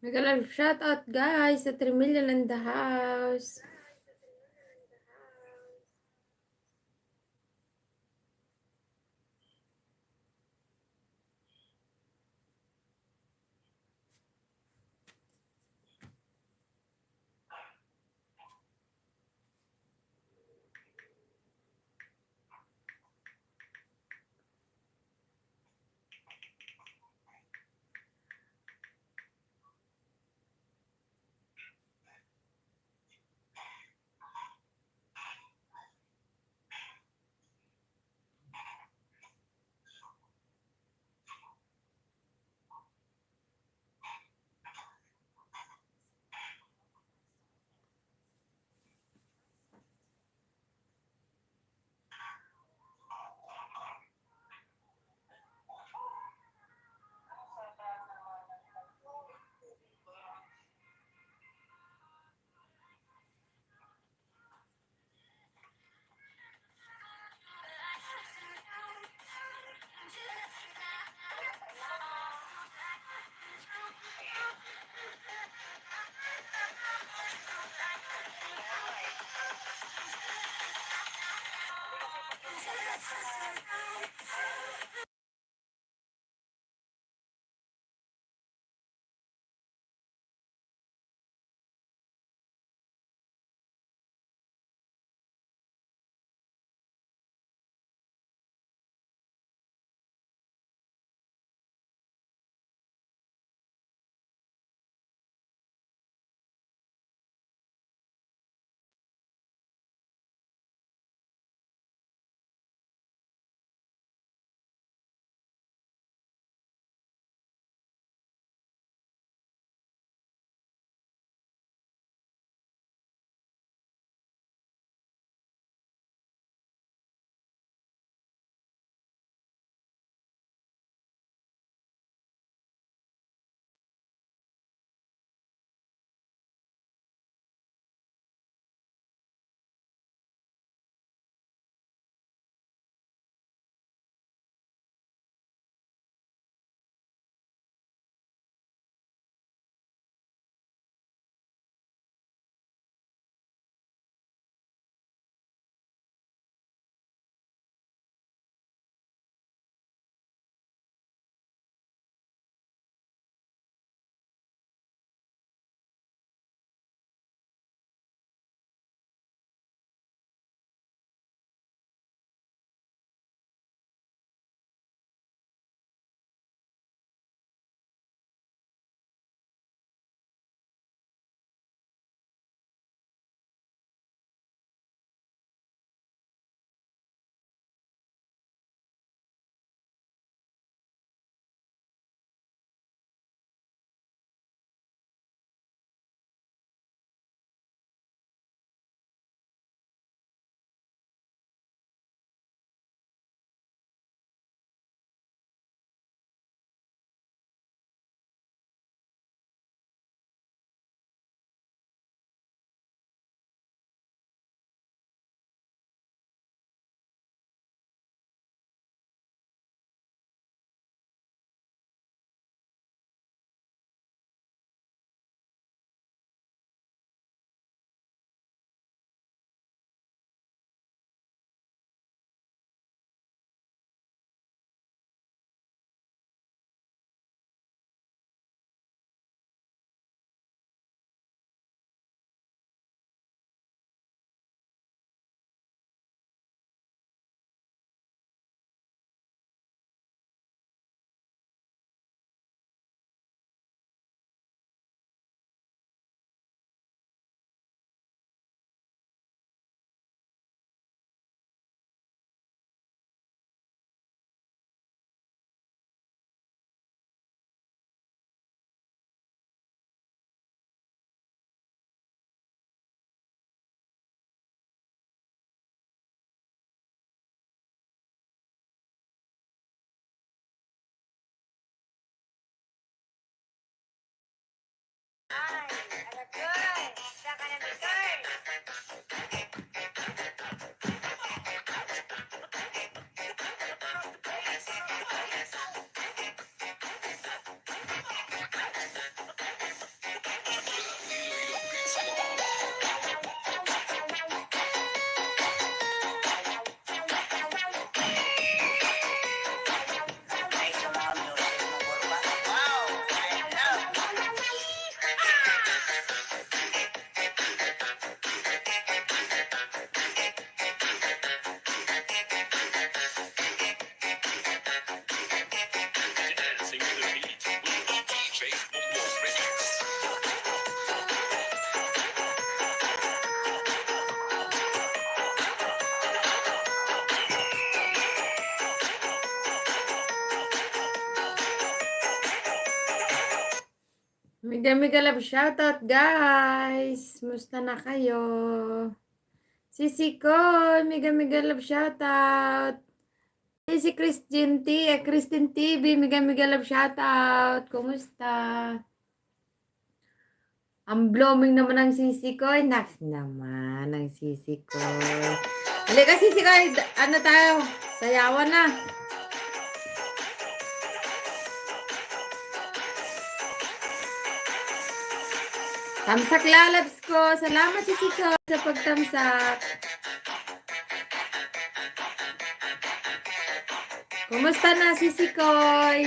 Mega shout out guys, the 3 million in the house. Mega mega love shoutout guys. Musta na kayo? Sisi ko, mega mega love shoutout. Si Christine TV, mega mega love shoutout. Kumusta? Ang blooming naman ng sisi ko. Naks naman ng sisi ko. Halika sisi ko, ano tayo? Sayawan na. Tamsak lalabs ko. Salamat sisi ko sa pagtamsak. Kumusta na sisi koy?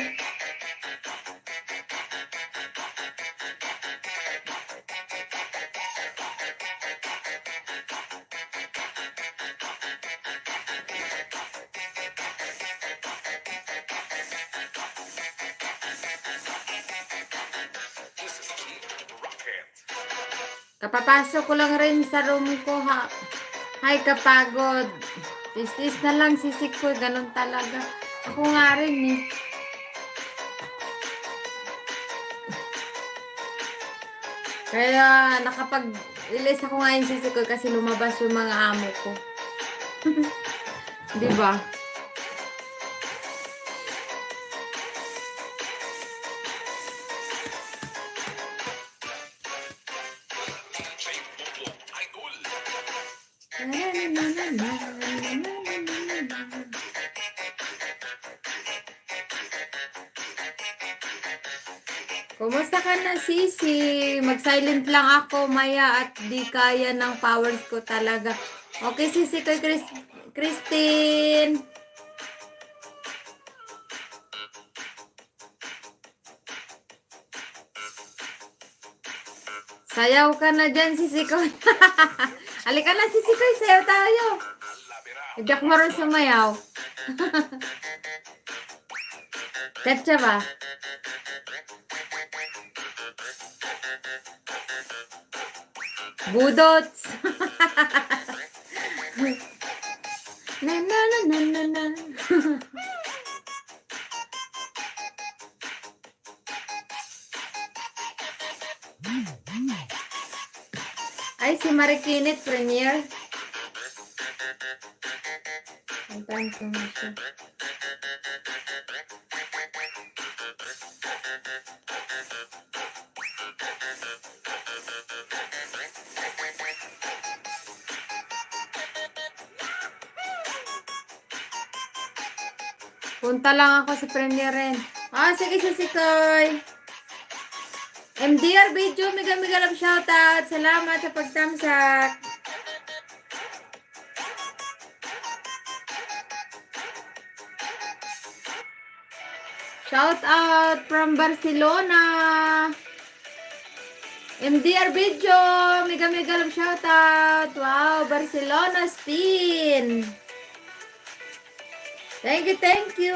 Kapapasok ko lang rin sa room ko ha. Hay kapagod. Tis-tis na lang sisik ko. Ganun talaga. Ako nga rin eh. Kaya nakapag-release ako ngayon sisik ko kasi lumabas yung mga amo ko. Diba? Kumusta ka na, Sisi? Mag-silent lang ako, Maya, at di kaya ng powers ko talaga. Okay, Sisi, kay Christine. Sayaw ka na dyan, Sisi ko. Halika na, Sisi ko, sayaw tayo. Hindi ako marunong sumayaw. Katsa ba? Budots. Na na na na na na. Ay, si Marikinit, premiere. Antayin ko nga siya. Punta lang ako sa premiere rin. Sige, Sisikoy. MDR video, mega love shoutout. Salamat sa pagtamsak. Shout out from Barcelona. MDR video, mega love shoutout. Wow, Barcelona spin. Thank you, thank you.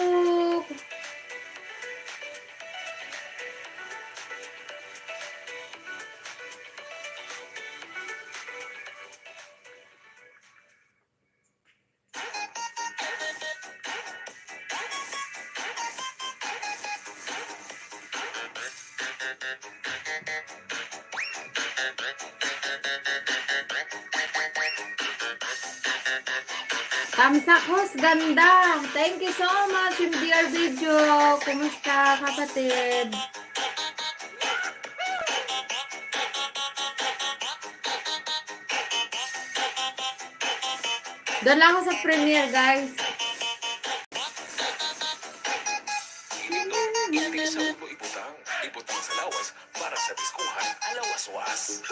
Tamsak host, ganda. Thank you so much, MDR video. Kumusta, kapatid? Doon lang ako sa premiere, guys. Hindi sa ulo ibutang sa lawas para sa diskuhan alawas-was.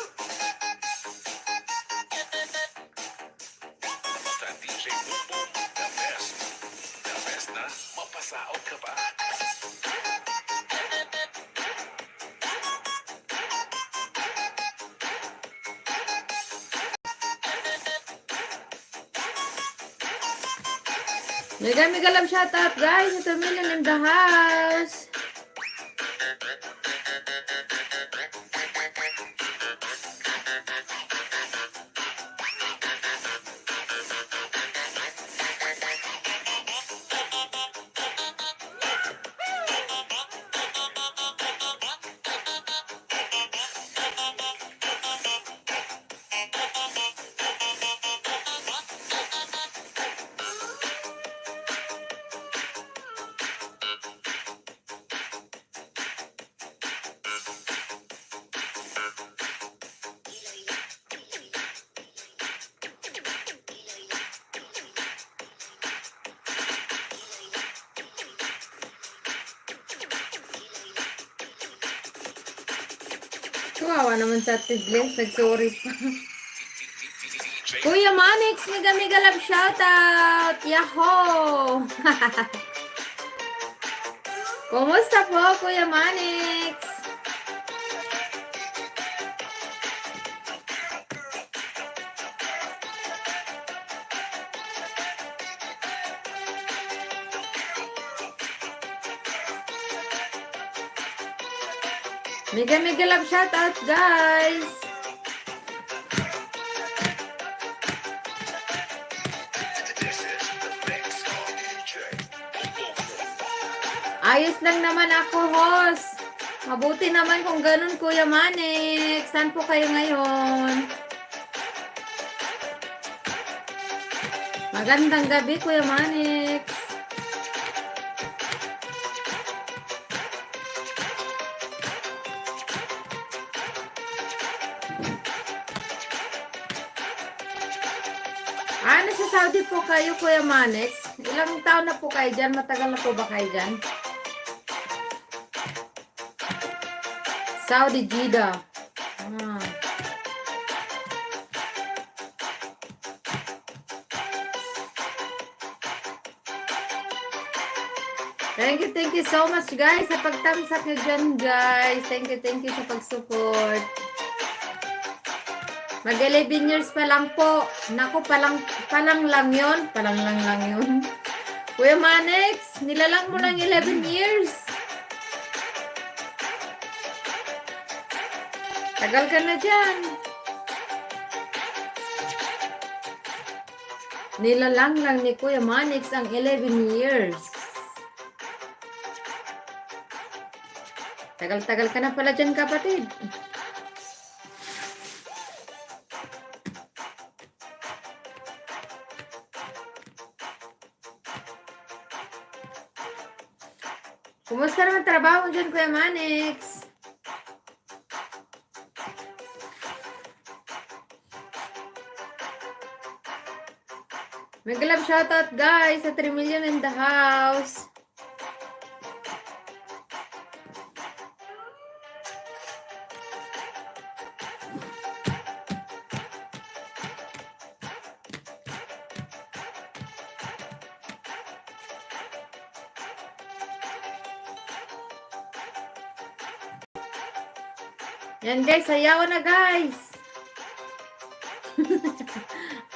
Basta DJ Boom Boom, the best. The best na mapasaot ka pa. Mega love shoutout, guys. Ito million in the house. Kawawa naman sa Tigles. Nag-sorry pa. DJ Kuya Manix, mega love shoutout! Yahoo! Kumusta po, Kuya Manix? Mega love shoutout, guys! This is the mix of DJ Ayos lang naman ako, host. Mabuti naman kung ganun, Kuya Manix. Saan po kayo ngayon? Magandang gabi, Kuya Manix. Nasa Saudi po kayo, Kuya Manix. Ilang taon na po kayo dyan? Matagal na po ba kayo dyan? Saudi Jeddah. Ah. Thank you so much, guys, sa pagtamsak nyo dyan, guys. Thank you sa pag-support. Mag-11 years pa lang po. Naku, palang lang yun. Palang lang yun. Kuya Manix, nilalang mo lang 11 years. Tagal ka na dyan. Nilalang lang ni Kuya Manix ang 11 years. Tagal-tagal ka na pala dyan, kapatid. Kumusta naman trabaho dyan, Kuya Manix? Mega love shoutout, guys, sa 3 million in the house. Yan, guys, sayawan na, guys.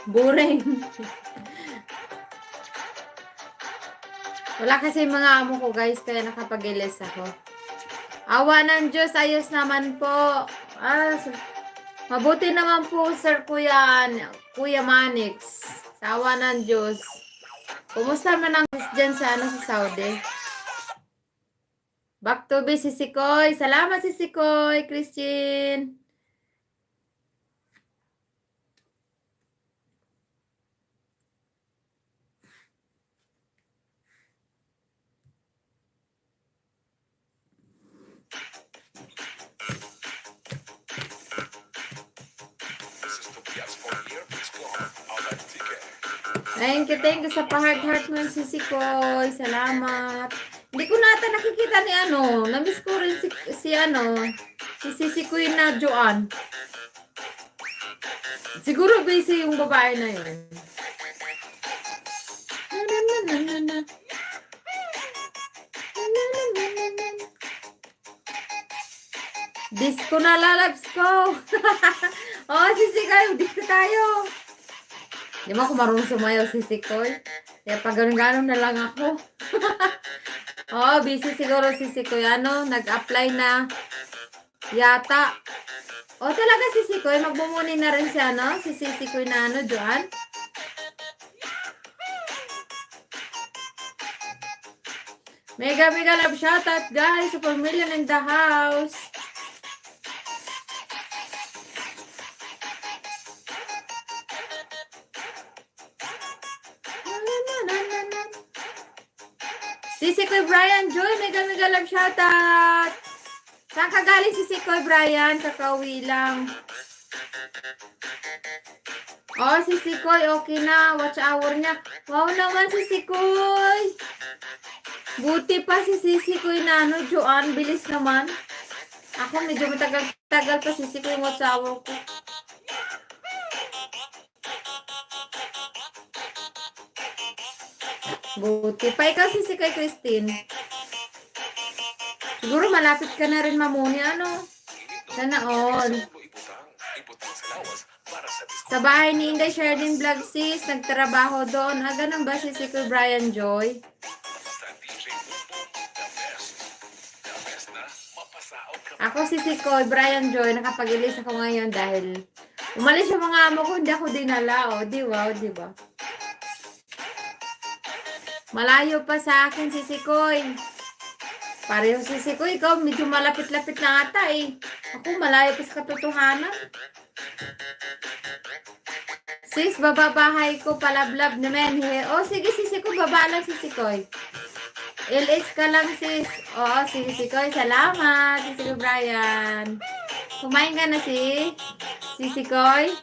Boring. Wala kasi mga amo ko, guys, kaya nakapag-ilis ako. Awa ng Diyos, ayos naman po. Mabuti naman po, Sir Kuya Manix. Sa awa ng Diyos. Kumusta man ang dyan sa Saudi? Back to be, Sisikoy. Salamat, Sisikoy, Christine. This is the PS4 year. It's gone. I'll let it get. Thank you sa pa-heart mo, Sisikoy. Salamat. Hindi ko nata nakikita ni namiss ko rin si Sisikoy na Joan. Siguro busy yung babae na yun. Disco na lalabs ko. Oh, Sisikoy, disco tayo. Di mo ako marunong sumayaw, Sisikoy. Kaya pag ganun na lang ako. Oh, busy siguro Sisikoy. Nag-apply na yata. Oh, talaga Sisikoy. Magbumuni na rin siya, si Sisikoy na Joan. Mega love shoutout, guys. Super million in the house. Sisikoy Brian Joy, mega love shoutout. Saan ka galing Sisikoy Brian? Kakauwi lang. Oh, Sisikoy, okay na. Watch hour niya. Wow naman, Sisikoy. Buti pa si Sisikoy na Joan. Bilis naman. Ako medyo matagal tagal pa Sisi ko yung asawa ko. Buti pa ikaw Sisi kay Christine. Siguro malapit ka na rin mamuni, ano? Sana all. Ibutang sa lawas para sa Sa bahay ni Inday Sherdin Vlog sis, nagtrabaho doon. Ah, ganun ba si Sir Brian Joy? Sa DJ Bumbong, the best na mapasaot ka. Ako si Sikoy, Brian Joy, nakapag-ilis ako ngayon dahil umalis yung mga amo ko, hindi ako dinala. O, di ba? O, di ba? Malayo pa sa akin si Sikoy. Pareho si Sikoy, ikaw medyo malapit-lapit na ata eh. Ako malayo pa sa katotohanan. Sis, bababahay ko palablab naman. O, sige si Sikoy, baba lang si Sikoy. LS ka lang sis. Oo, si Sikoy, salamat. Si Sikoy Brian. Kumain ka na si Sikoy.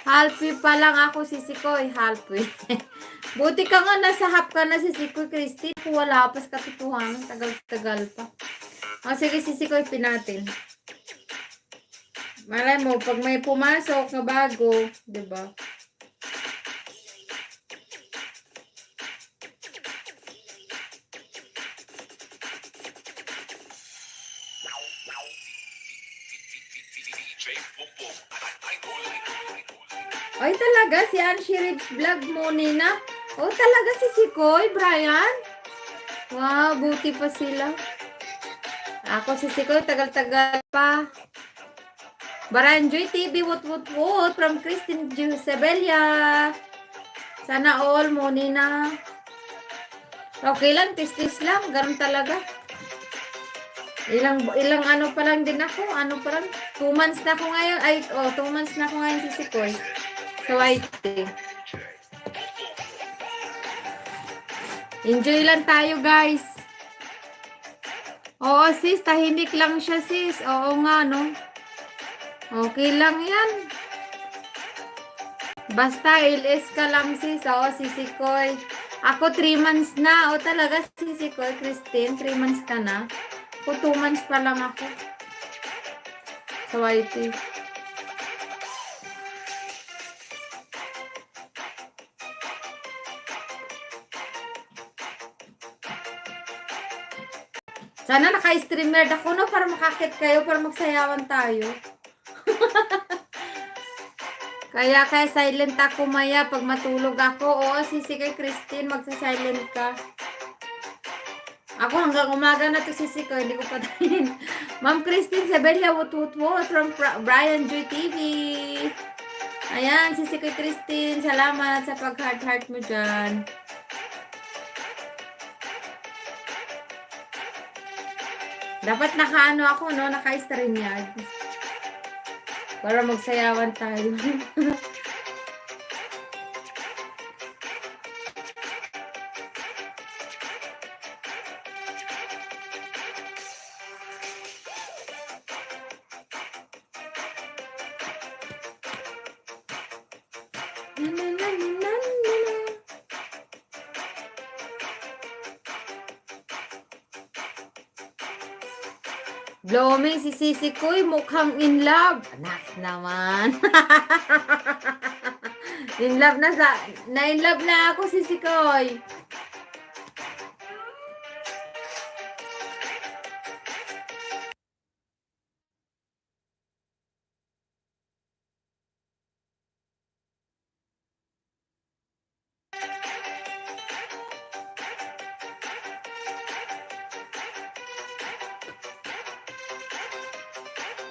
Halpi pa lang ako si Sikoy. Halpi. Buti ka nga nasa hap ka na si Sikoy Christine. Kung wala pa sa katotohanan. Tagal-tagal pa. O sige si Sikoy pinatin. Malay mo, pag may pumasok na bago, di ba? DJ Bumbong, idol. Ay, talaga? Si Anshi Ribs Vlog mo, Nina? Oh, talaga si Sikoy, Brian? Wow, buti pa sila. Ako si Sikoy, tagal-tagal pa. Brian Joy TV, what, from Christine Giusebella. Sana all mo, Nina. Okay lang, tis-tis lang. Ganun talaga. Ilang ano pa lang din ako. Ano pa lang? 2 months na ako ngayon. Ay, 2 months na ako ngayon si Sikoy. Sa YT. Enjoy lang tayo, guys. Oo, sis. Tahimik lang siya, sis. Oo nga, no? Okay lang yan. Basta, LS ka lang, sis. Oo, si Sikoy. Ako, 3 months na. O, talaga, si Sikoy, Christine. 3 months ka na. Ako, 2 months pa lang ako. Sa YT. Sana naka-streamer ako, no? Para makakit kayo, para magsayawan tayo. Kaya silent ako maya pag matulog ako. Oo, sisi kay Christine, magsa-silent ka. Ako hanggang umaga na to sisi ko, hindi ko patayin. Ma'am Christine Sabella, what from Brian Joy TV. Ayan, sisi kay Christine, salamat sa pag-heart mo dyan. Dapat naka-ano ako, no? Naka-stream yan. Para magsayawan tayo. Blooming si Sisi Koy, mukhang in love. Anak naman. In love na-in love na ako, Sisi Koy.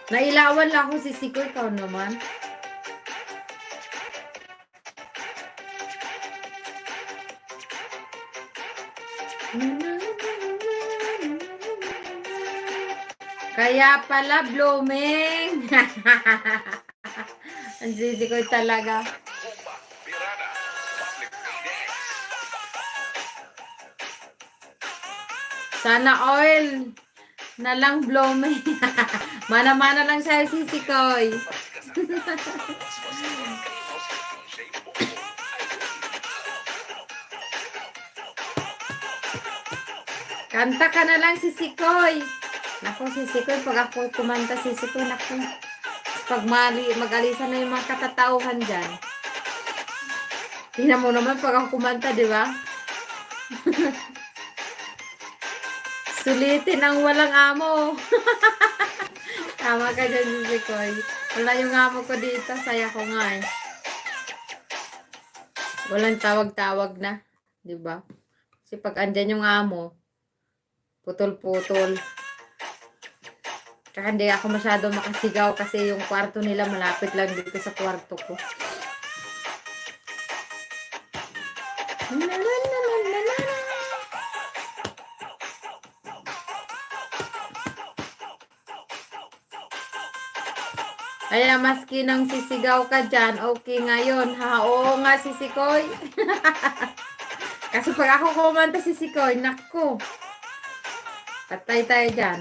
Nailawan lang ako si Siko, ikaw naman. Kaya pala blooming. Ang Siko talaga. Pirana, public meeting. Sana oil na lang blooming. Mana-mana lang siya si Sikoy. Kanta ka na lang, Sisikoy. Naku, Sisikoy, pag ako kumanta, Sisikoy, naku. Pag mag-alisa na yung mga katatauhan dyan. Tingnan mo naman pag ako kumanta, di ba? Sulitin ang walang amo. Tama ka dyan, Sisikoy. Wala yung amo ko dito, saya ko nga eh. Walang tawag-tawag na, di ba? Kasi pag andyan yung amo, putol-putol. Tsaka hindi ako masyado makasigaw kasi yung kwarto nila malapit lang dito sa kwarto ko. Kaya maski nang sisigaw ka dyan, okay ngayon. Ha, oo nga, Sisikoy. Kasi pag ako kumanta, Sisikoy, naku. Patay tayo dyan.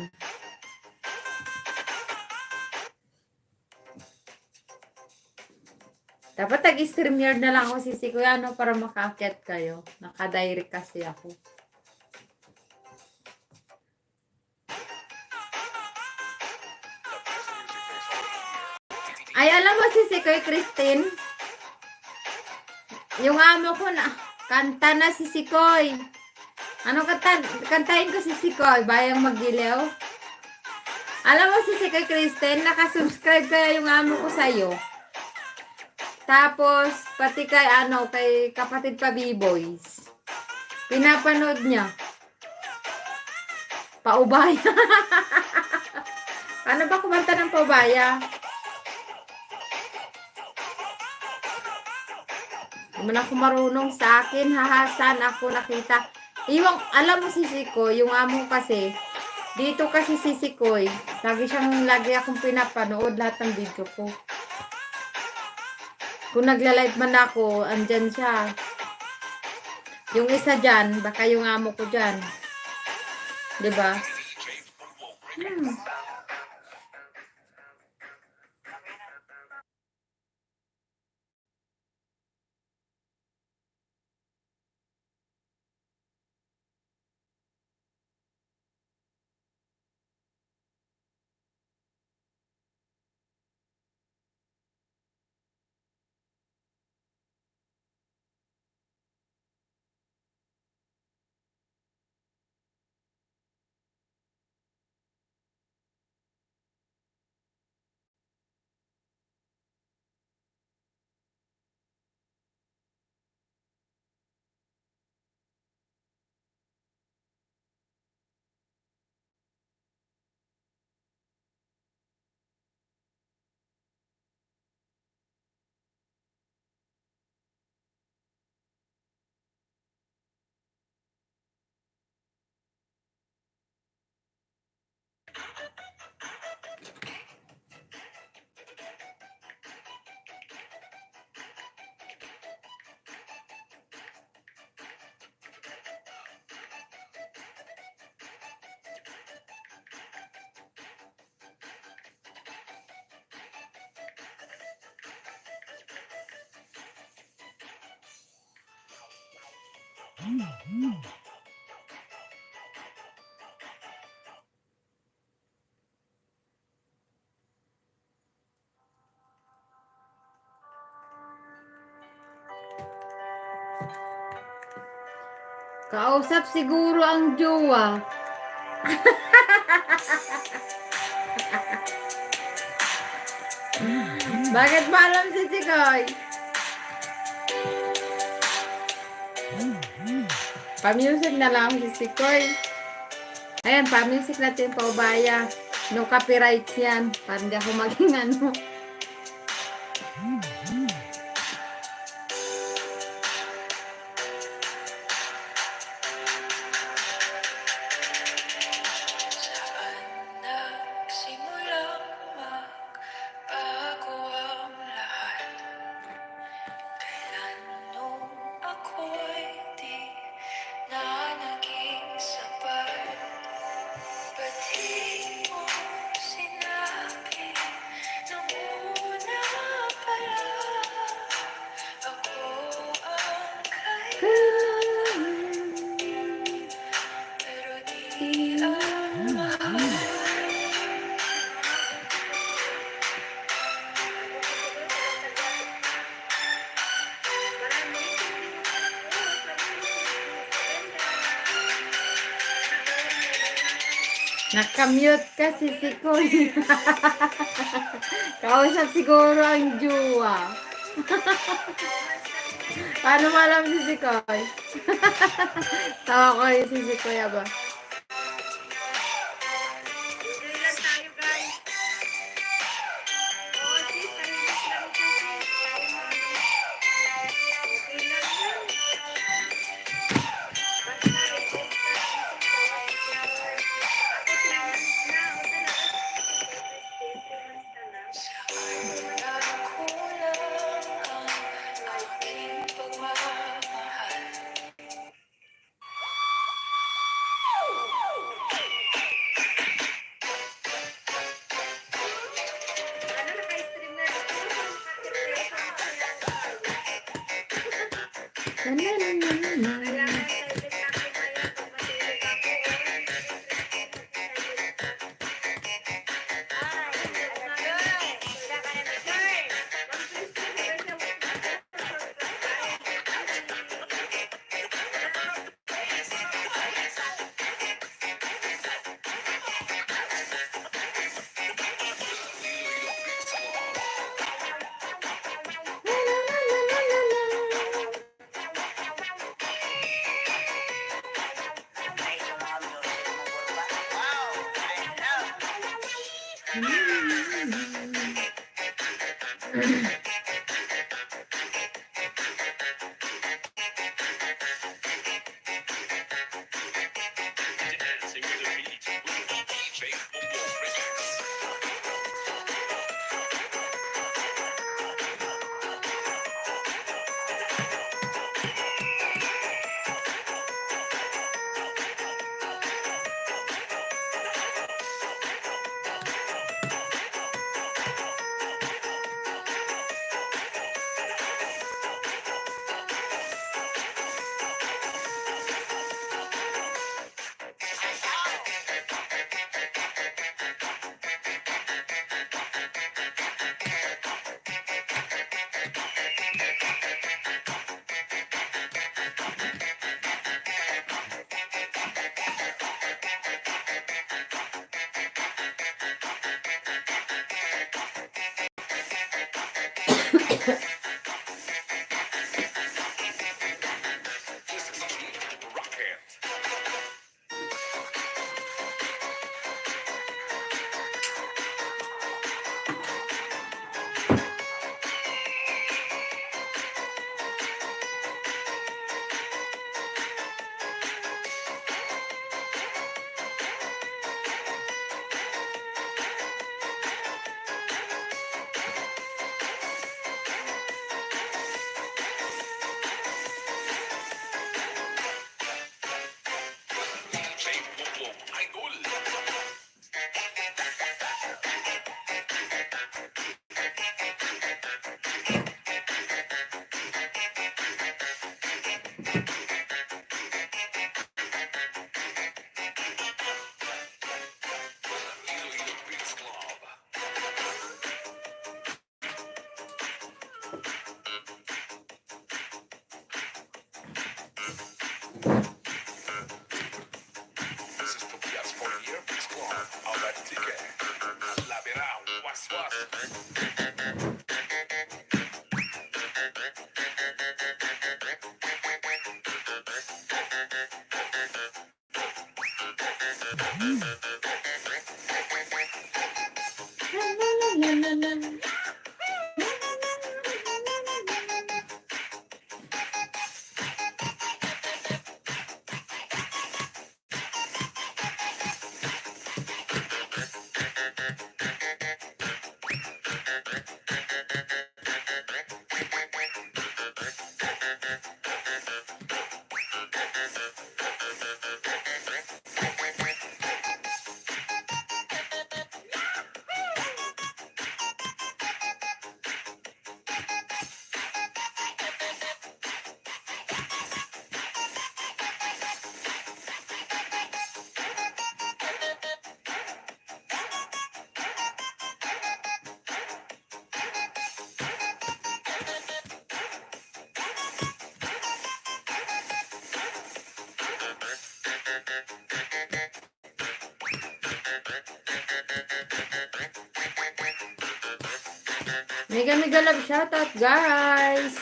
Dapat tag-streamer na lang ako, Sisikoy, ano, para makaakyat kayo. Naka-direct kasi ako. Ay, alam mo, Sisikoy, Christine, yung amo ko na, kanta na, Sisikoy. Ano kantahin ko, Sisikoy? Bayang Magiliw? Alam mo, Sisikoy, Christine, nakasubscribe kaya yung amo ko sa'yo. Tapos, pati kay kapatid pa B-Boys. Pinapanood niya. Paubaya. Paano ba kumanta ng paubaya? Hindi man ako marunong sa akin, hahasan ako nakita. Alam mo, Sisikoy, yung amo kasi, dito kasi Sisikoy, lagi akong pinapanood lahat ng video ko. Kung nagla-live man ako, andyan siya. Yung isa dyan, baka yung amo ko dyan. Diba? Kausap siguro ang jowa. Bakit ba alam, Sisikoy? Pa-music na lang, Sisikoy. Ayan, pa-music natin paubaya. No copyright yan. Para hindi ako maging ano. Nakamute ka, Sisikoy. Kausap siguro ang juwa. Paano mo alam, Sisikoy? Tawa ko yung Sisikoy, aba. Enjoy lang tayo, guys. Oo, sis, tahimik lang ito, sis. Okay lang yan. Basta, request ka lang, sis. Ako, 3 months na. O, talaga, sis. 3 months ka na. Ano, naka-stream na rin ako. Na-na-na-na-na. Kailangan silent natin ngayon pag matulog ako. Dancing to the beat with DJ Bobo Records. This is Team Rocket. Mega mega love shoutout, guys.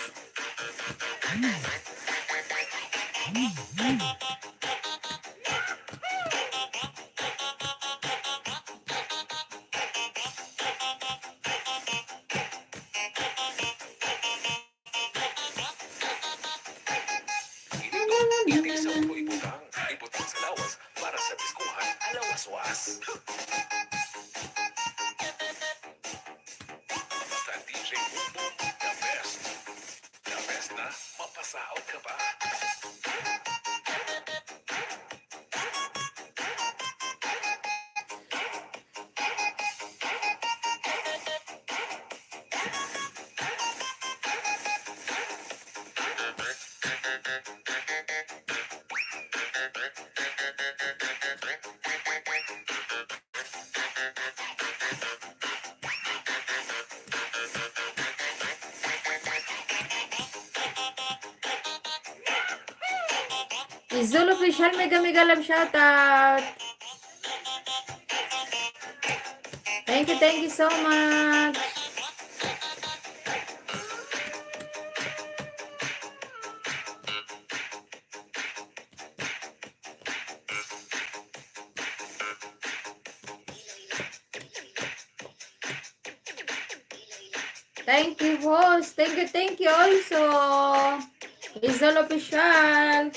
Hindi 10 ibutang. Ibutang sa lawas para sa diskuhan alawaswas. Basta DJ Boom Boom, the best. The best na mapasaot ka pa. Izul official mega mega love shoutout. Thank you so much. Thank you, host. Thank you also. Izul official.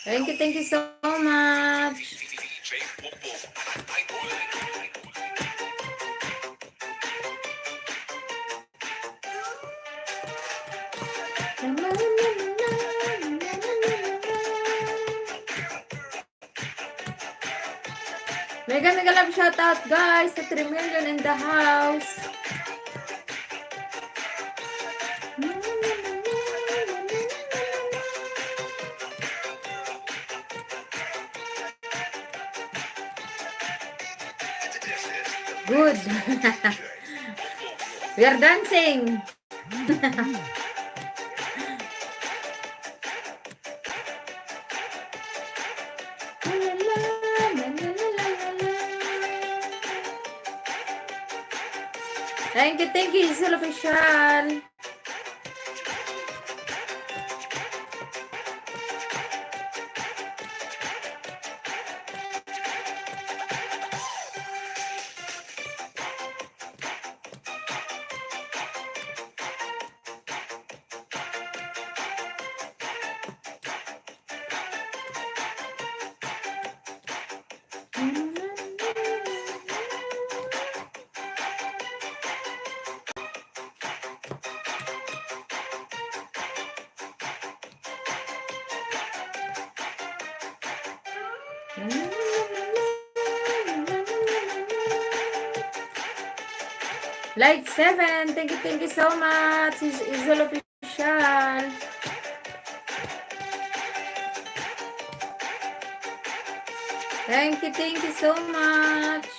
Thank you so much. DJ Boom Boom, idol. Mega mega love shoutout, guys, sa 3 million in the house. Good. We are dancing. Thank you, Izul official. Like 7. Thank you so much. Izul official. Thank you so much.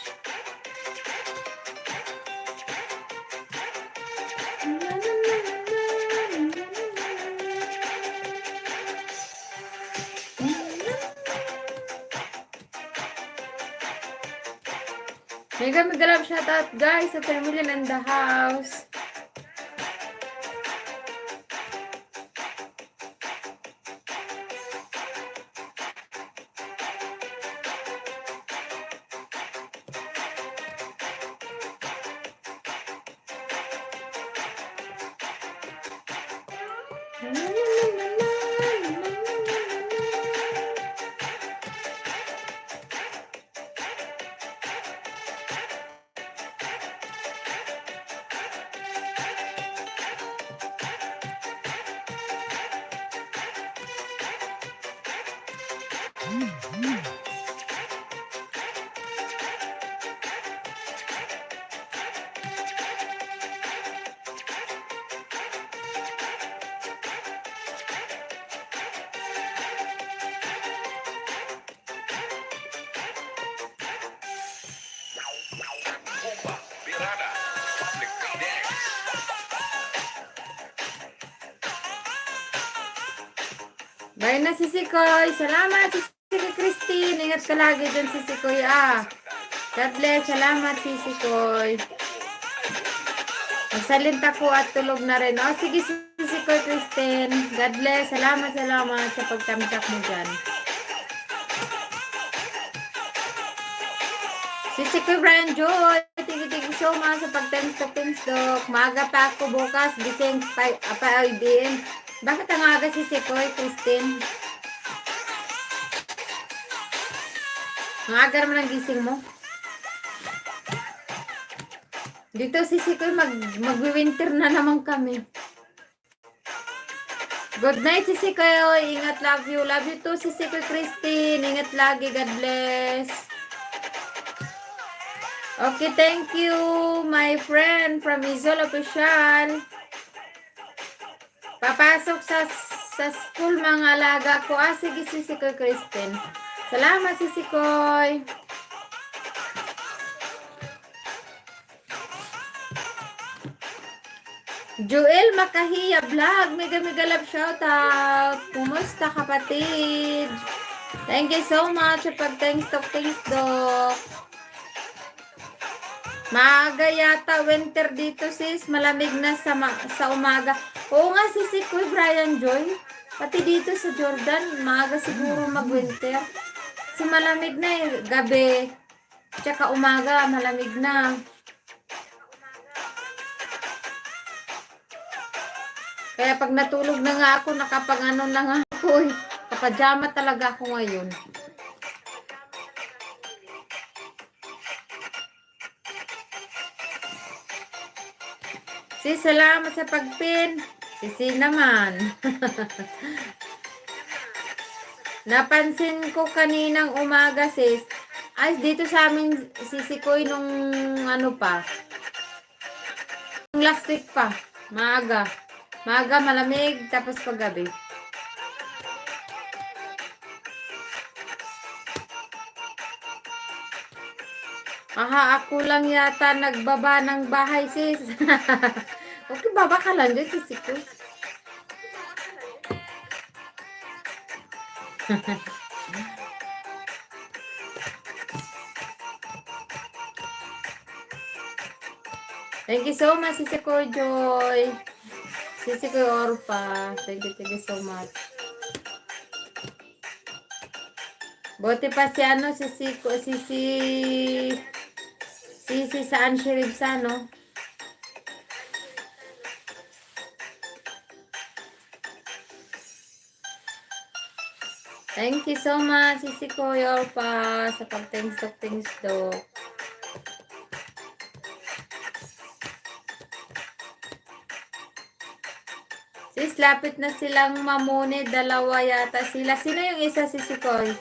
Mega mega love shoutout, guys, sa 3 million in the house. Bomba, Birada, Public Phoenix. Bye na, Sisikoy. Salamat, Sisikoy Christine. Ingat ka lagi dyan, Sisikoy. God bless. Salamat, Sisi Koy. Magsalinta ko at tulog na rin. O, sige, Sisi Koy, Kristen. God bless. Salamat sa pagtamsak mo dyan. Sisi Koy, Brian Joy. Thank you so much sa pagtamsak. Maaga pa ako bukas. Gising pa IBM. Bakit ang aga, Sisi Koy, Kristen? Ang aga naman ang gising mo. Dito, Sisi Koy, mag-winter na naman kami. Good night, Sisi Koy. Ingat, love you. Love you too, Sisi Koy, Christine. Ingat lagi. God bless. Okay, thank you, my friend from Izol Official. Papasok sa school mga alaga ko. Sige, Sisi Koy, Christine. Salamat, Sisi Koy. Joel Makahiya Vlog. Mega love shoutout. Kumusta, kapatid? Thank you so much sa pag-thanks, Dok. Maaga yata winter dito, sis. Malamig na sa umaga. Oo nga, Sisi Koy, Brian Joy. Pati dito sa Jordan, maaga siguro mag-winter. Kasi malamig na eh. Gabi. Tsaka umaga, malamig na. Kaya pag natulog na nga ako, nakapag-ano na nga ako eh. Kapajama talaga ako ngayon. Sis, salamat sa pagpin. Sisi naman. Napansin ko kaninang umaga, sis. Ay, dito sa amin, Sisi Koy, nung ano pa. Nung last week pa. Maaga. Maaga, malamig, tapos paggabi. Aha, ako lang yata nagbaba ng bahay, sis. Okay, baba ka lang dyan, Sisi Koy. Thank you so much, Sisi Koy Joy. Sisi Koy Orpa. Thank you so much. Buti pa si ano, Sisi saan Sheriff sa no? Thank you so much, Sisi Koy Orpa, sa pag-thanks, Dok. Sis, lapit na silang mamuni. Dalawa yata sila. Sino yung isa, Sisi Koy?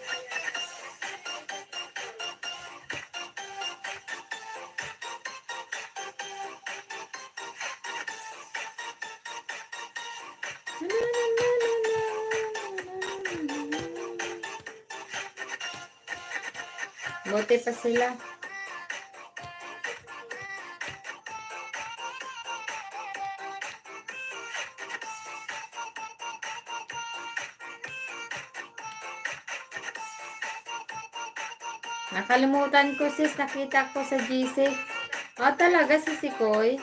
Buti pa sila. Nakalimutan ko, sis. Nakita ko sa GC. Oh, talaga, Sisi Koy.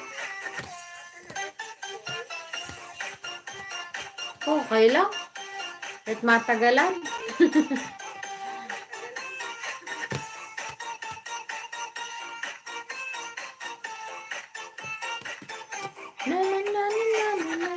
Okay lang. At matagalan. Na, na, na, na, na, na.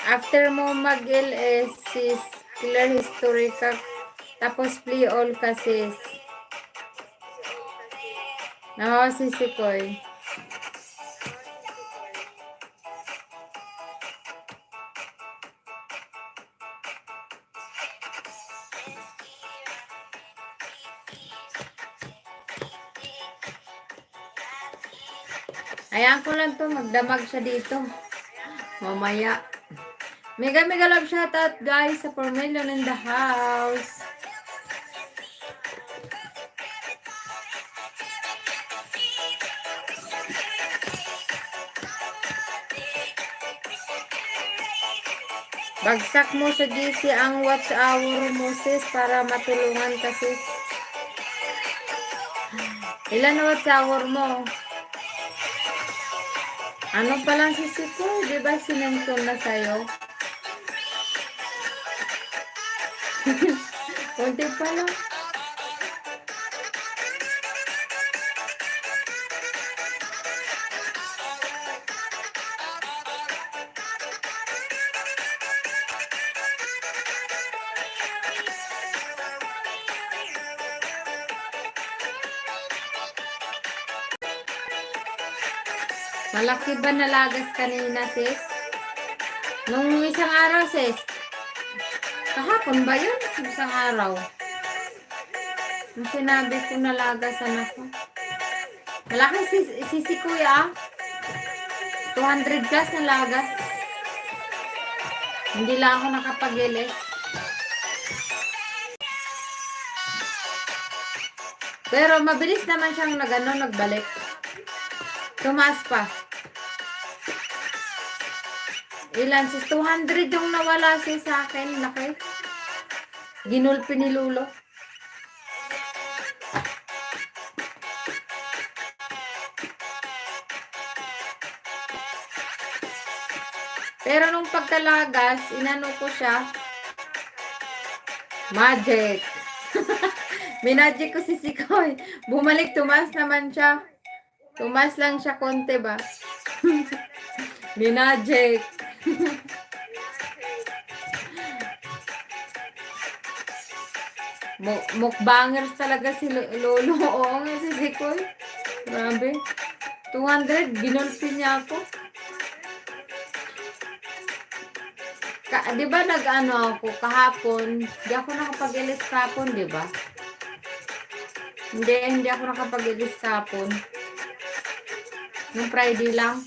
After mo mag-LS, sis, clear history ka, tapos play all ka, sis. Oo, Sisi Koy. Ayan ko lang to, magdamag siya dito. Mamaya. Mega love shoutout, guys, sa 4 million in the house. Bagsak mo sa GC ang watch hour mo, sis, para matulungan ka, sis. Ilan na watch hour mo? Ano pa lang, sisi ko? Di ba sinend ko na sa'yo? Kunti pa lang. Malaki ba nalagas kanina, sis? Nung isang araw, sis? Kahapon ba yun? Isang araw. Nung sinabi ko nalagasan ako. Malaki si kuya, ah. 200 plus nalagas. Hindi lang ako nakapag-ilis. Pero mabilis naman siyang nagbalik. Tumaas pa. Ilan sis? 200 yung nawala sis sa akin. Laki. Ginulpi ni Lulo. Pero nung pagkalagas, inano ko siya. Magic. Minagic ko si Sikoy. Bumalik, tumaas naman siya. Tumaas lang siya konti ba? Minagic. Mukbangers talaga si Lolo. Oo nga si Sikoy. Grabe. 200, ginulpi niya ako. Di ba nag-ano ako kahapon? Hindi ako nakapag-ilis kahapon, di ba? Hindi ako nakapag-ilis kahapon. Nung Friday lang.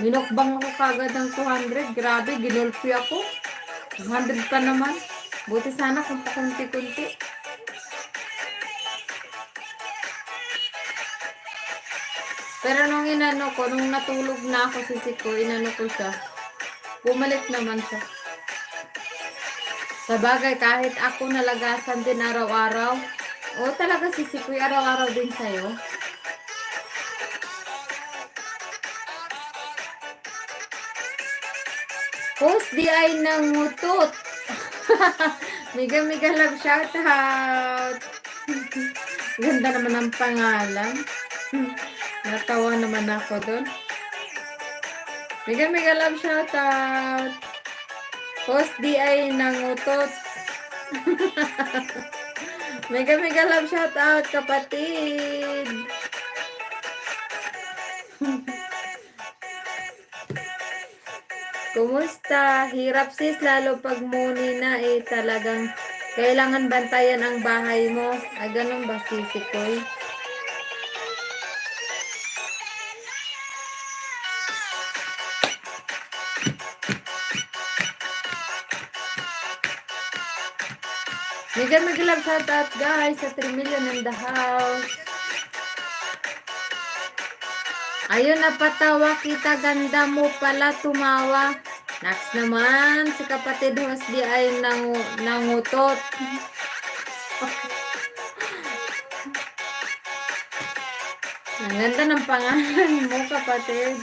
Minukbang ako kagad ng 200. Grabe, ginulpi ako. 200 pa naman. Buti sana kung pakunti-kunti. Pero nung inano ko, nung natulog na ako si Siko, inano ko siya. Bumalik naman siya. Sa bagay, kahit ako nalagasan din araw-araw. O talaga si Siko, araw-araw din sa'yo. Post DI ng mutot. Mega love shoutout. Ganda naman ang pangalan. Natawa naman ako doon. Mega love shoutout. Post DI ng utot. Mega love shoutout, kapatid. Kumusta? Hirap sis, lalo pag muni na talagang kailangan bantayan ang bahay mo. Ay, ganun ba Sikoy? Mega love shoutout guys sa 3 million in the house. Ayun, napatawa kita, ganda mo pala tumawa. Next naman, si kapatid Hosdi ay nangutot. Ang ganda ng pangalan mo, kapatid.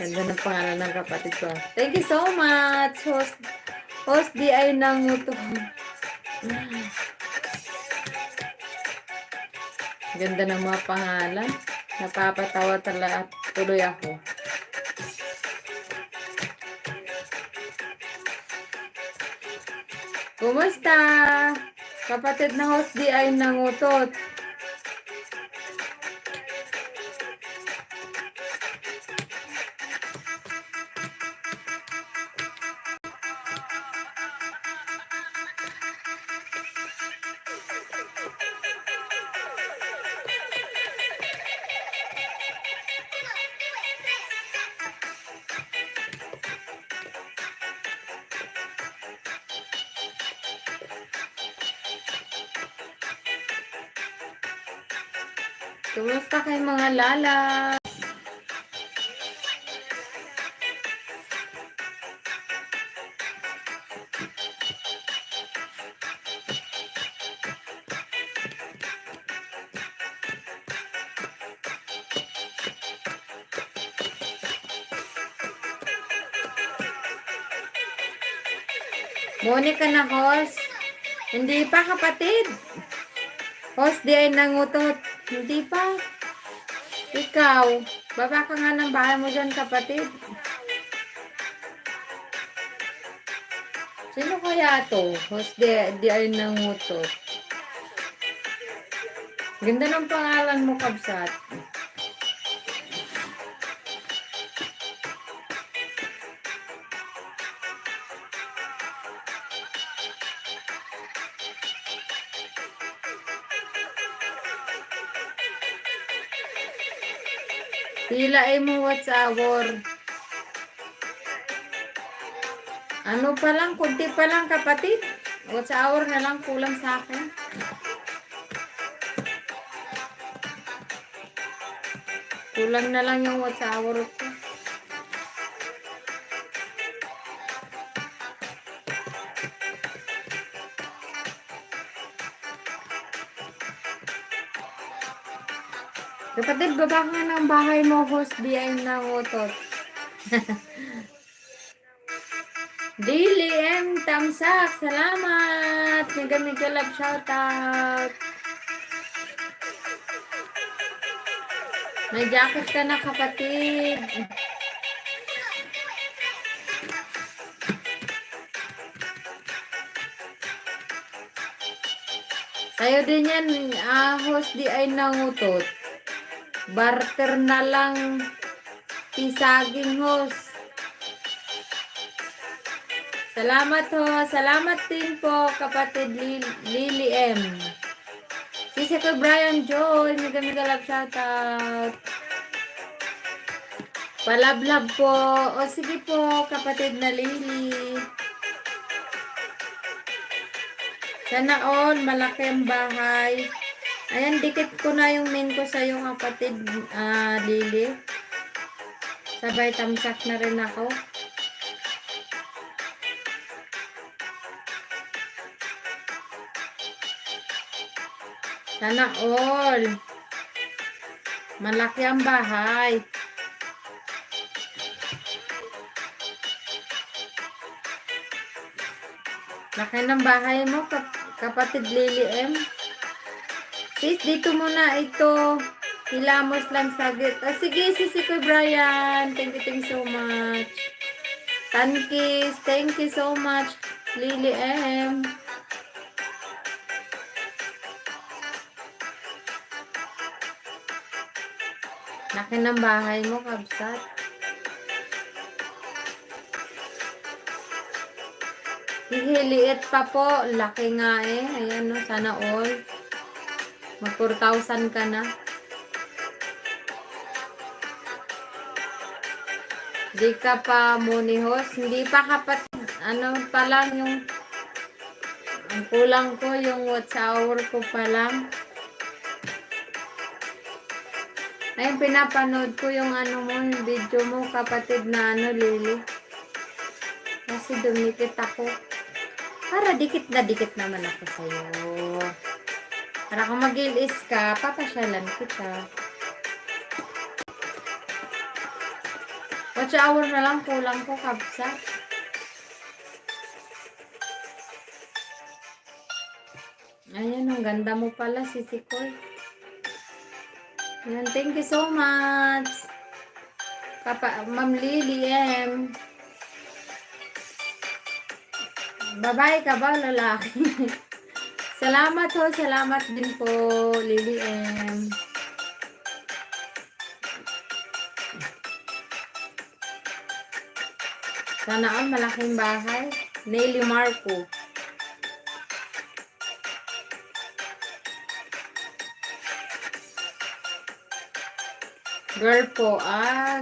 Ganda ng pangalan ng kapatid ko. Thank you so much, Hosdi ay nangutot. Ganda ng mga pangalan. Napapatawa talaga tuloy ako. Kumusta? Kapatid na Hosdi ay nangutot. Kumusta kay mga lala? Monica na host. Hindi pa kapatid. Host di ay nangutot. Hindi pa. Ikaw. Baba ka nga ng bahay mo dyan kapatid. Sino kaya to? Host di ay nangutot. Ganda ng pangalan mo, Kabsat. Tila ay mo what's our. Ano pa lang, kunti pa lang kapatid. What's our na lang kulang sa akin. Kulang na lang yung what's our ko. Kapatid, baba ka ng bahay mo, host di ay nangutot. Daily M. Tamsak, salamat. Mega love shoutout. May jacket ka na kapatid. Sa'yo din yan, host di ay nangutot. Barter na lang pisaging host. Salamat ho. Salamat din po kapatid Lily M. Sisi ko Brian Joy. Mega love shoutout. Palablab po. O sige po kapatid na Lily. Sana all malaki ang bahay. Ayan, dikit ko na yung main ko sa yung kapatid Lily. Sabay tamsak na rin ako. Sana all. Malaki ang bahay. Laki ng bahay mo, kapatid Lily M. Sis, dito muna ito. Hilamos lang saglit. Sige, sisi ko Brian. Thank you so much. Tankis, thank you so much. Lily M. Laki ng bahay mo, Kabsat. Hihiliit pa po. Laki nga eh. Ayan no, sana all. Mag 4,000 ka na. Di ka pa munihos. Hindi pa kapatid. Ano pa lang yung ang kulang ko yung watch hour ko pa lang. Ayun, pinapanood ko yung ano mo, yung video mo, kapatid na ano, Lily. Kasi dumikit ako. Para dikit na dikit naman ako sa'yo. Para kung mag-ilis ka, papasyalan kita. Watch hour na lang, kulang ko, Kabsa. Ayan, ang ganda mo pala, Sisi Koy. Ayan, thank you so much. Ma'am Lily M. Babae ka ba, lalaki? Salamat ho, salamat din po, Lily M. Sana all malaking bahay. Nelly Marco. Girl po,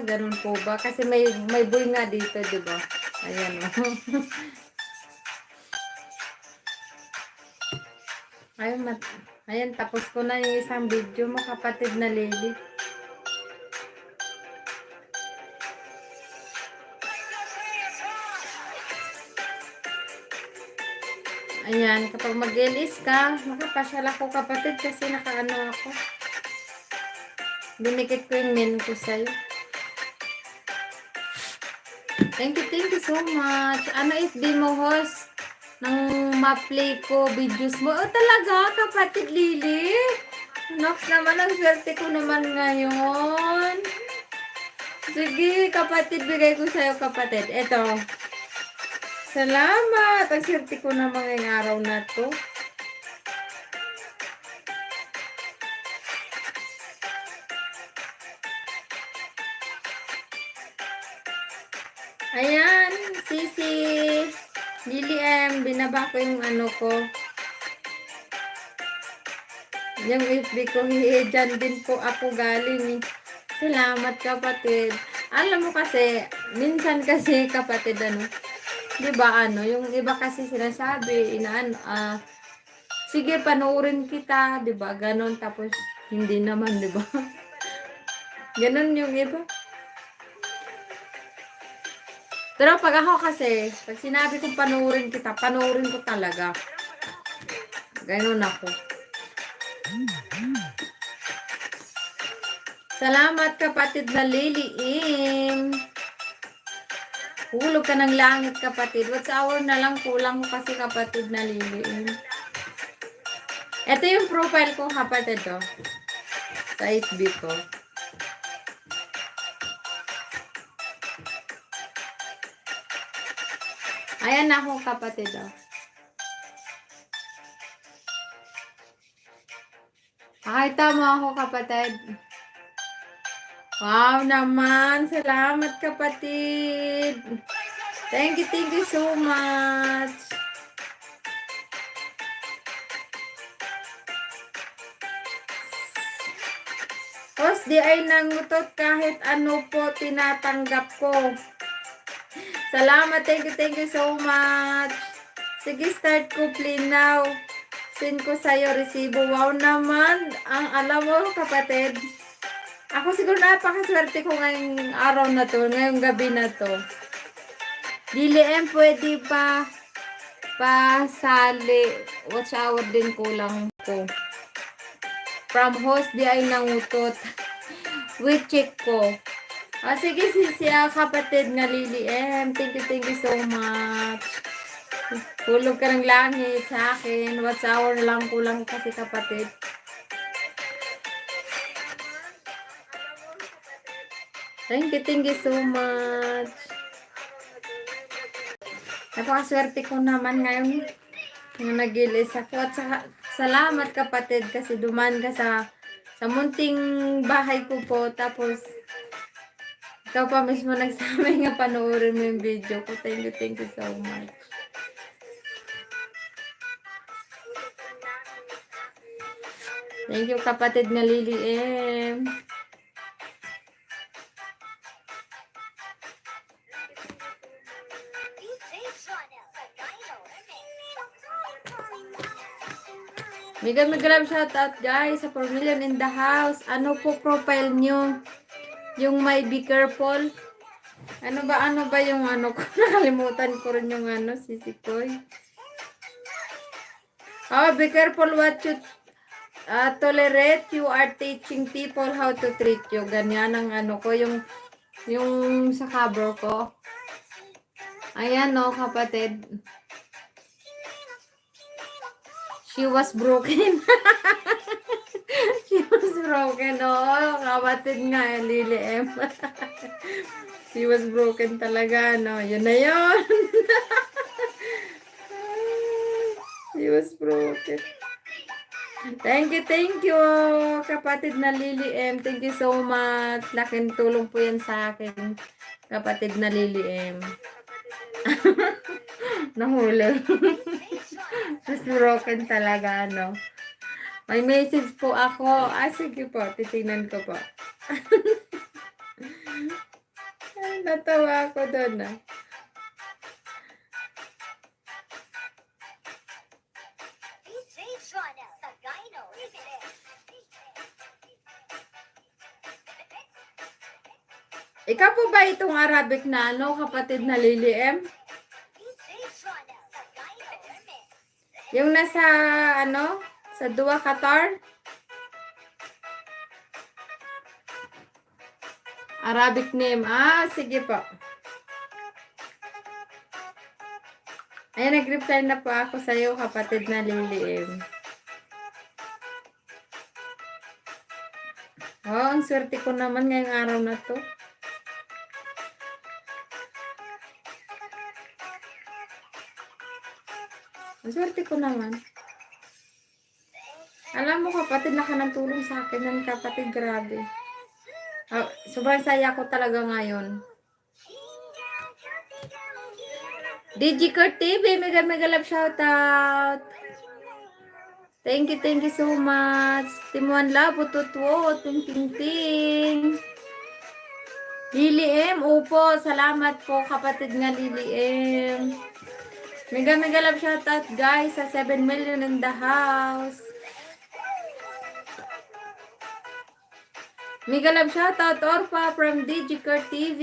ganun po ba? Kasi may boy nga dito, di ba? Ayan o. Ayan, tapos ko na yung isang video mo, kapatid na Lily. Ayan, kapag mag-LS ka, makapasyal ako kapatid kasi nakaano ako. Dinikit ko yung menu ko sa'yo. Thank you so much. Ano FB mo, host? Nang ma-play ko videos mo. Oh, talaga, kapatid Lily? Nox naman, ang swerte ko naman ngayon. Sige, kapatid, bigay ko sa'yo, kapatid. Eto. Salamat. Ang swerte ko naman ngayong araw na to. Ayan, Sisi. Lily M, binaba ko yung ano ko. Yung FB ko, dyan din po ako galing eh. Salamat kapatid. Alam mo kasi, minsan kasi kapatid ano, di ba ano, yung iba kasi sinasabi, sige panoorin kita, di ba, ganon, tapos hindi naman, di ba? Ganon yung iba. Pero pag ako kasi, pag sinabi kong panoorin kita, panoorin ko talaga. Ganon ako. Salamat kapatid na Lily Im. Hulog ka ng langit kapatid. What's hour na lang kulang ko kasi kapatid na Lily Im. Ito yung profile ko kapatid to. Sa FB ko. Ayan ako kapatid oh. Pakita mo ako kapatid. Wow naman. Salamat kapatid. Thank you so much. Host, di ay nangutot kahit ano po tinatanggap ko. Salamat. Thank you so much. Sige, start ko play now. Send ko sa'yo resibo. Wow naman. Ang alam mo kapatid. Ako siguro napakaswerte ko ngayong araw na to, ngayong gabi na to. Lily M, pwede pa pasali. Watch hour din kulang ko. From host, di ay nangutot. Wait, check ko. Sige, siya kapatid nga Lily M. Thank you so much. Hulog ka ng langit sa akin. Watch hour na lang kulang kasi kapatid. Thank you so much. Napakaswerte ko naman ngayon yung nag-ilis ako. At salamat kapatid kasi duman ka sa munting bahay ko po. Tapos ikaw pa mismo nagsabi nga panoorin mo yung video ko. Thank you so much. Thank you kapatid na Lily M. Mega love shoutout guys sa 4 million in the house. Ano po profile nyo? Yung may be careful. Ano ba yung ano ko? Nakalimutan ko rin yung ano, sisikoy. Oh, be careful what you tolerate. You are teaching people how to treat you. Ganyan ang ano ko, yung sa cover ko. Ayan no, kapatid. She was broken. She was broken. Oh, kapatid nga, Lily M. She was broken talaga, no? Yun na yun. She was broken. Thank you, kapatid na Lily M. Thank you so much. Laking tulong po yan sa akin, kapatid na Lily M. Nahuli. Just broken talaga, no? May message po ako. Sige po. Titingnan ko po. Ay, natawa ako doon, ah. DJ Jono. Ikaw po ba itong Arabic na ano, kapatid na Lily M? Yung nasa, ano, sa Dua Qatar? Arabic name. Ah, sige po. Ayan, nag-reply na po ako sa iyo, kapatid na Lily M. Oh, ang swerte ko naman ngayong araw na to. Ang swerte ko naman. Alam mo, kapatid, tulong sa akin ng kapatid, grabe. Sobrang saya ko talaga ngayon. DigiCart TV, mega mega love shoutout. Thank you so much. Timuan Love, Ututwo, ting ting ting. Lily M, upo, salamat po kapatid nga Lily M. Mega mega love shoutout guys sa 7 million in the house. Mega love shoutout Orpa from DigiCart TV.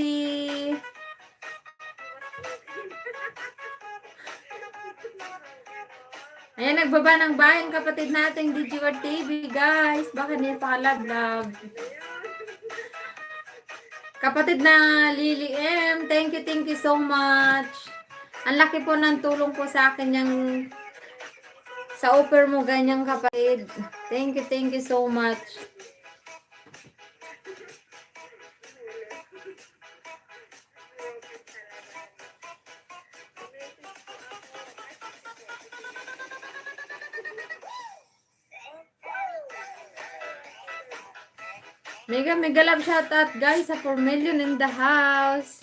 Ayan, nagbaba ng bayan kapatid nating DigiCart TV guys. Baka niya pakalab-lab. Kapatid na Lily M, thank you so much. Ang laki po ng tulong po sa akin yung sa offer mo ganyang kapatid. Thank you so much. Mega mega love shoutout guys sa 4 million in the house.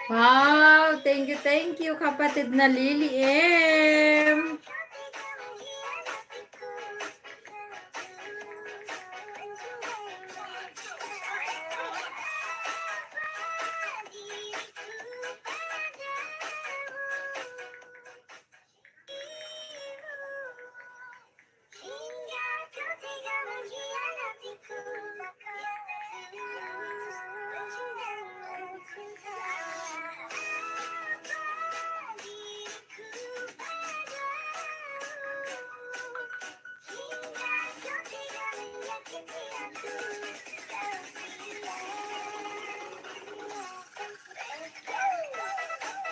Wow, thank you kapatid na Lily M.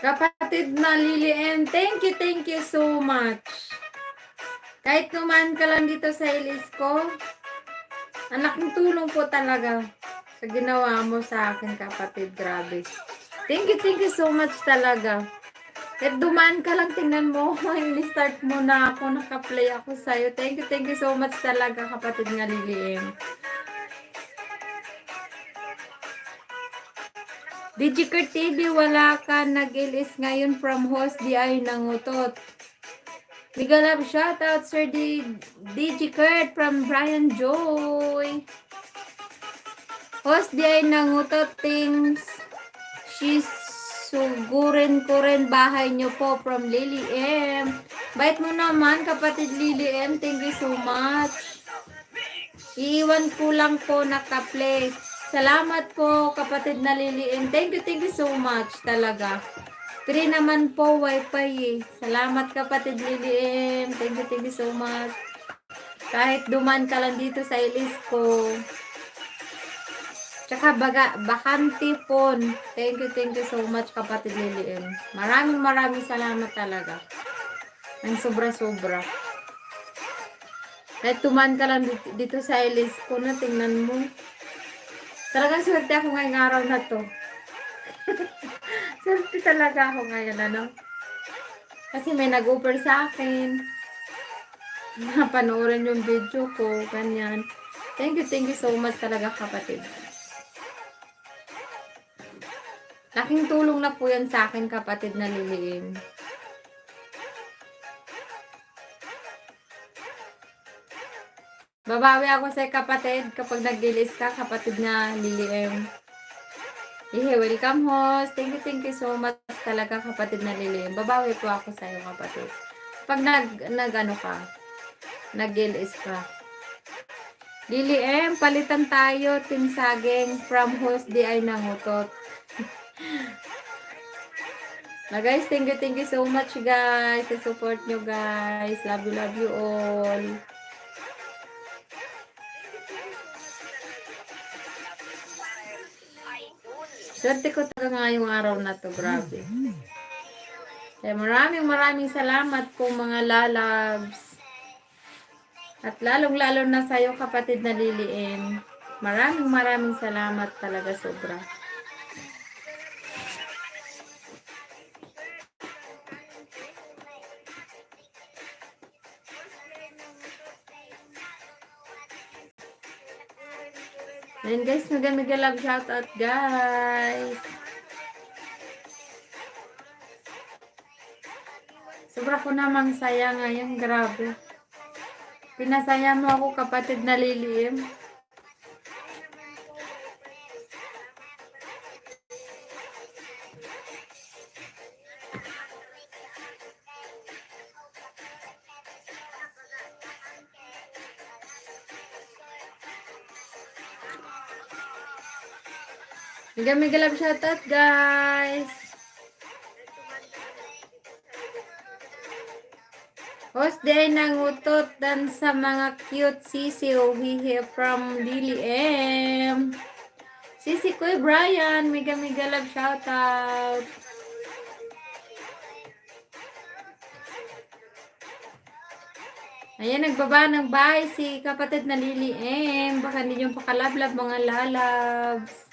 Kapatid na Lily M, thank you so much. Kahit numan ka lang dito sa ilis ko, ang laking tulong po talaga sa ginawa mo sa akin kapatid, grabe. Thank you so much talaga. Kahit dumaan ka lang, tingnan mo, start mo na ako, naka-play ako sa'yo. Thank you so much talaga kapatid nga Lily M. DigiCart TV, wala ka nag-ilis ngayon from host DI ng utot. Mega love shoutout Sir DigiCart from Brian Joy. Host DI ng utot, things sugurin ko rin bahay nyo po from Lily M. Bait mo naman kapatid Lily M, thank you so much. Iiwan ko lang po naka-play. Salamat po kapatid na Lily M. Thank you so much talaga. Free naman po wifi eh. Salamat kapatid Lily M. Thank you so much. Kahit duman ka lang dito sa ilis ko. Tsaka bakante phone. Thank you so much kapatid Lily M. Maraming salamat talaga. Ang sobra-sobra. Kahit duman ka lang dito sa ilis ko na, tingnan mo. Talagang swerte ako ngayong araw na to. Swerte talaga ako ngayon, ano? Kasi may nag-offer sa akin. Napanoorin yung video ko, ganyan. Thank you so much talaga kapatid. Laking tulong na po yan sa akin, kapatid na Liliim. Babawi ako sa kapatid kapag nag-release ka, kapatid na Liliim. Welcome host. Thank you so much talaga, kapatid na Liliim. Babawi po ako sa iyo, kapatid. Pag nag-ano ka, nag-release ka. Liliim, palitan tayo, Team Saging, from host di ay nangutot. Guys, thank you so much guys. Sa support nyo guys. Love you all. Swerte ko talaga ngayong araw na to, grabe. Kaya maraming salamat po mga lalabs. At lalong-lalo na sa'yo, kapatid na Liliim. Maraming salamat talaga, sobra. Ayan guys, mega love shoutout guys. Sobra ko namang saya ngayon, grabe. Pinasaya mo ako, kapatid na Liliim. Mega love shoutout guys. Host day nangutot dan sa mga cute sisiw hihi from Liliim. Sisi Kuy Brian, mega love shoutout. Ayan, nagbaba ng bye si kapatid na Liliim. Baka hindi nyo pakalablab mga lalabs.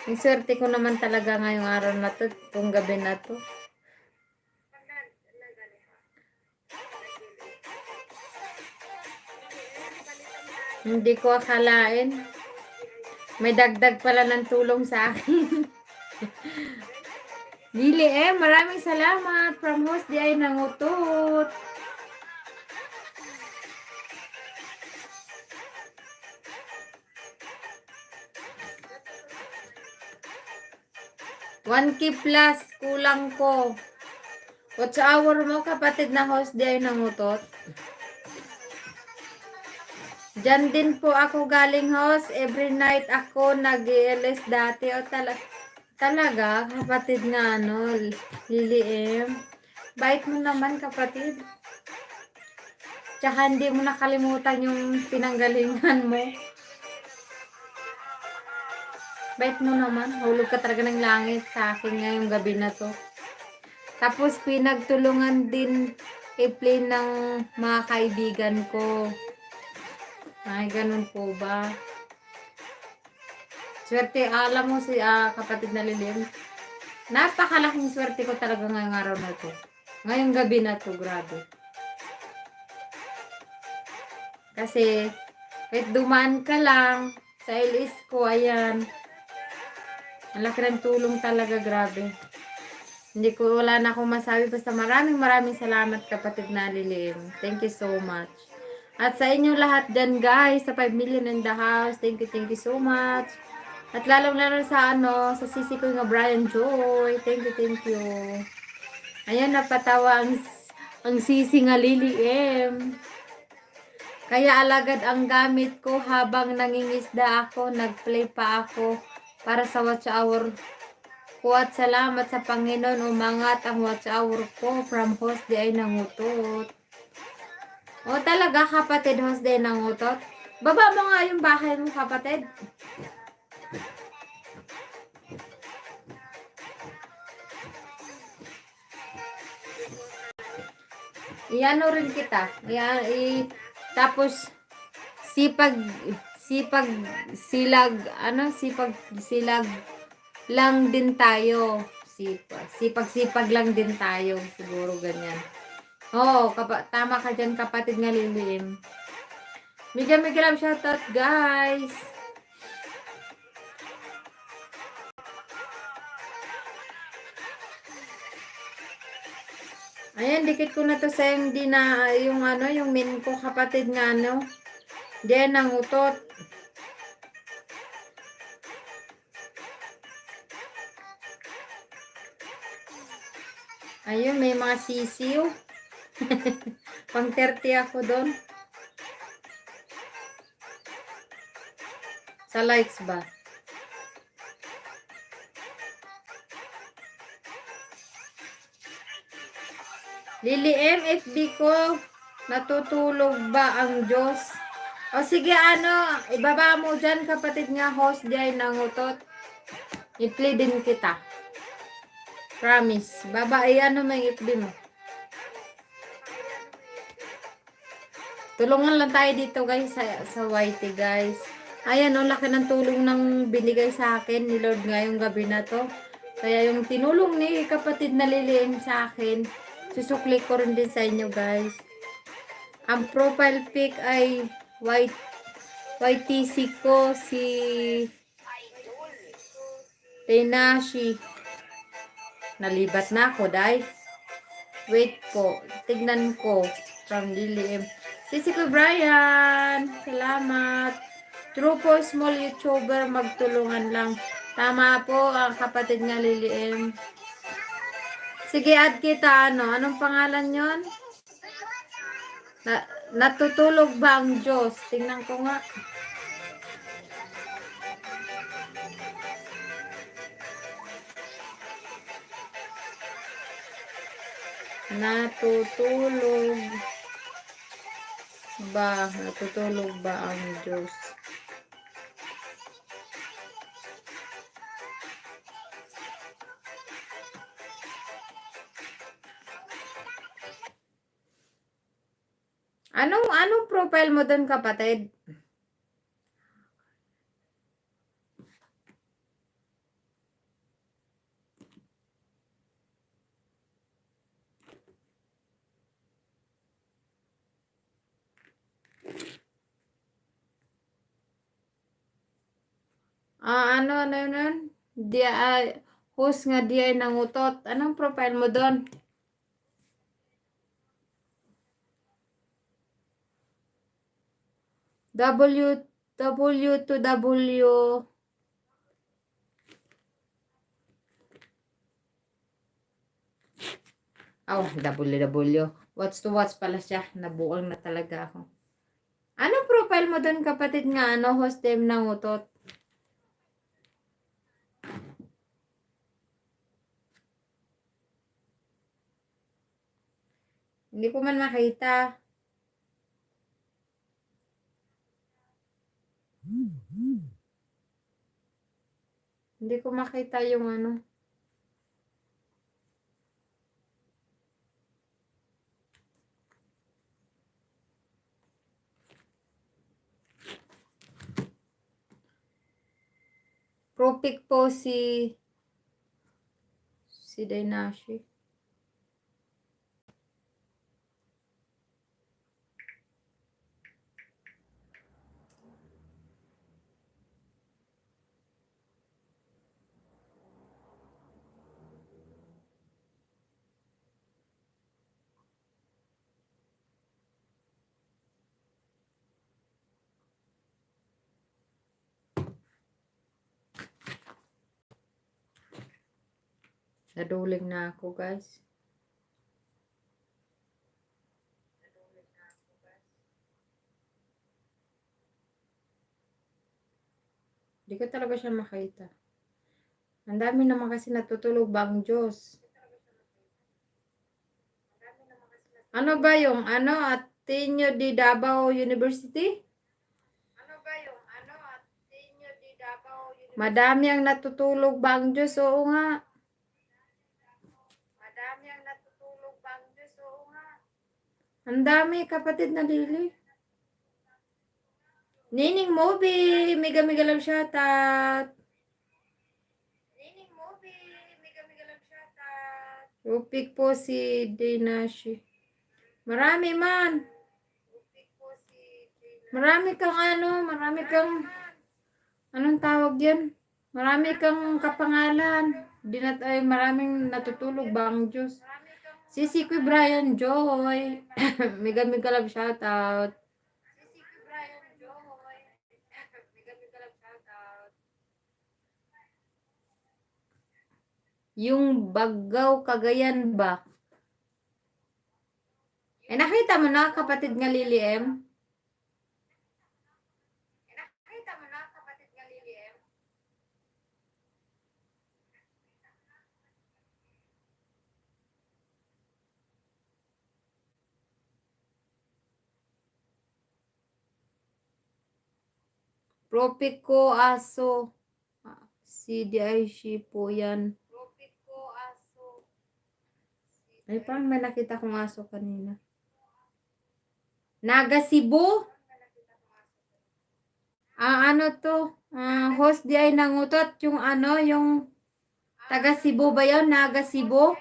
Ang swerte ko naman talaga ngayong araw na to, itong gabi na to. Hindi ko akalain. May dagdag pala ng tulong sa akin. Liliim, maraming salamat. From host di ay nangutot. One K plus, kulang ko. Watch hour mo, kapatid na host di ay nangutot. Diyan din po ako galing host. Every night ako nag-ELS dati. O talaga, kapatid nga ano, Liliim. Bait mo naman, kapatid. Tsaka hindi mo nakalimutan yung pinanggalingan mo. Bait mo naman. Hulog ka talaga ng langit sa akin ngayong gabi na to. Tapos pinagtulungan din i-play ng mga kaibigan ko. Ay, ganun po ba? Swerte, alam mo si kapatid na Liliim. Napakalaking swerte ko talaga ngayong araw na to. Ngayong gabi na to, grabe. Kasi, kahit dumaan ka lang sa LS ko, ayan. Ang laki ng tulong talaga, grabe. Wala na akong masabi. Basta maraming salamat, kapatid na Liliim. Thank you so much. At sa inyo lahat dyan, guys, sa 5 million in the house, thank you so much. At lalong-lalo sa sa sisi ko nga Brian Joy. Thank you. Ayan, napatawa ang sisi nga Liliim. Kaya alagad ang gamit ko habang nangingisda ako, nagplay pa ako para sa watch hour ko. At salamat sa Panginoon, umangat ang watch hour ko from host di ay nangutot. O talaga, kapatid, host di ay nangutot. Baba mo nga yung bahay mo, kapatid. Iano rin kita. Tapos sipag silag lang din tayo. Sipag lang din tayo, siguro ganyan. Oo, tama ka dyan, kapatid nga Lilim. Mega mega love shoutout, guys. Ayan, dikit ko na to sa yung di na, yung ano, yung min ko, kapatid nga ano. Diyan ang utot. Ayun, may mga sisiw. Pang 30 ako doon. Sa likes ba? Lily M, FB ko, natutulog ba ang Diyos? O sige, ano, ibaba mo dyan, kapatid nga host dyan ng utot. I-play din kita. Promise. Baba, ano may FB mo. Tulungan lang tayo dito guys sa YT guys. Ayan o, laki ng tulong ng binigay sa akin ni Lord ngayong gabi na to. Kaya yung tinulong ni kapatid na Liliim sa akin, susukli ko rin din sa inyo guys. Ang profile pic ay YTC ko si Tenashi. Nalibat na ako dahil. Wait po, tignan ko from Liliim. Sisi ko Brian, salamat. True po, small YouTuber, magtulungan lang. Tama po, ang kapatid nga Liliim. Sige, add kita, ano? Anong pangalan yon? Natutulog ba ang Diyos? Tingnan ko nga. Natutulog ba ang Diyos? Anong profile mo doon, kapatid? Ano yun? Host nga di ay nangutot. Anong profile mo doon? W to W. WW. What's to watch pala siya. Nabuang na talaga ako. Anong profile mo doon, kapatid nga? Host name ng utot? Hindi ko man makita. Hindi ko makita yung ano. Propic po si Dainashi. Naduling na ako, guys. Hindi ko talaga siya makita. Ang dami naman kasi natutulog ba ang Diyos? Ano ba yung Ateneo de Davao University? Madami ang natutulog ba ang Diyos? Oo nga. Ang dami, kapatid na Lili. Nining Moby, mega mega love shoutout. Rupik po si Dinashi. Marami man. Marami kang anong tawag yan? Marami kang kapangalan. Maraming natutulog bang Diyos. Sisi ko Brian Joy. Mega mega love shoutout. Yung Baggaw Cagayan ba? Nakita mo na kapatid nga Lily M? Tropico Aso. CDIC po yan. Ay, parang may nakita kong aso kanina. Naga Cebu? Ano to? Host di ay nangutot yung yung taga Cebu ba yun? Naga Cebu?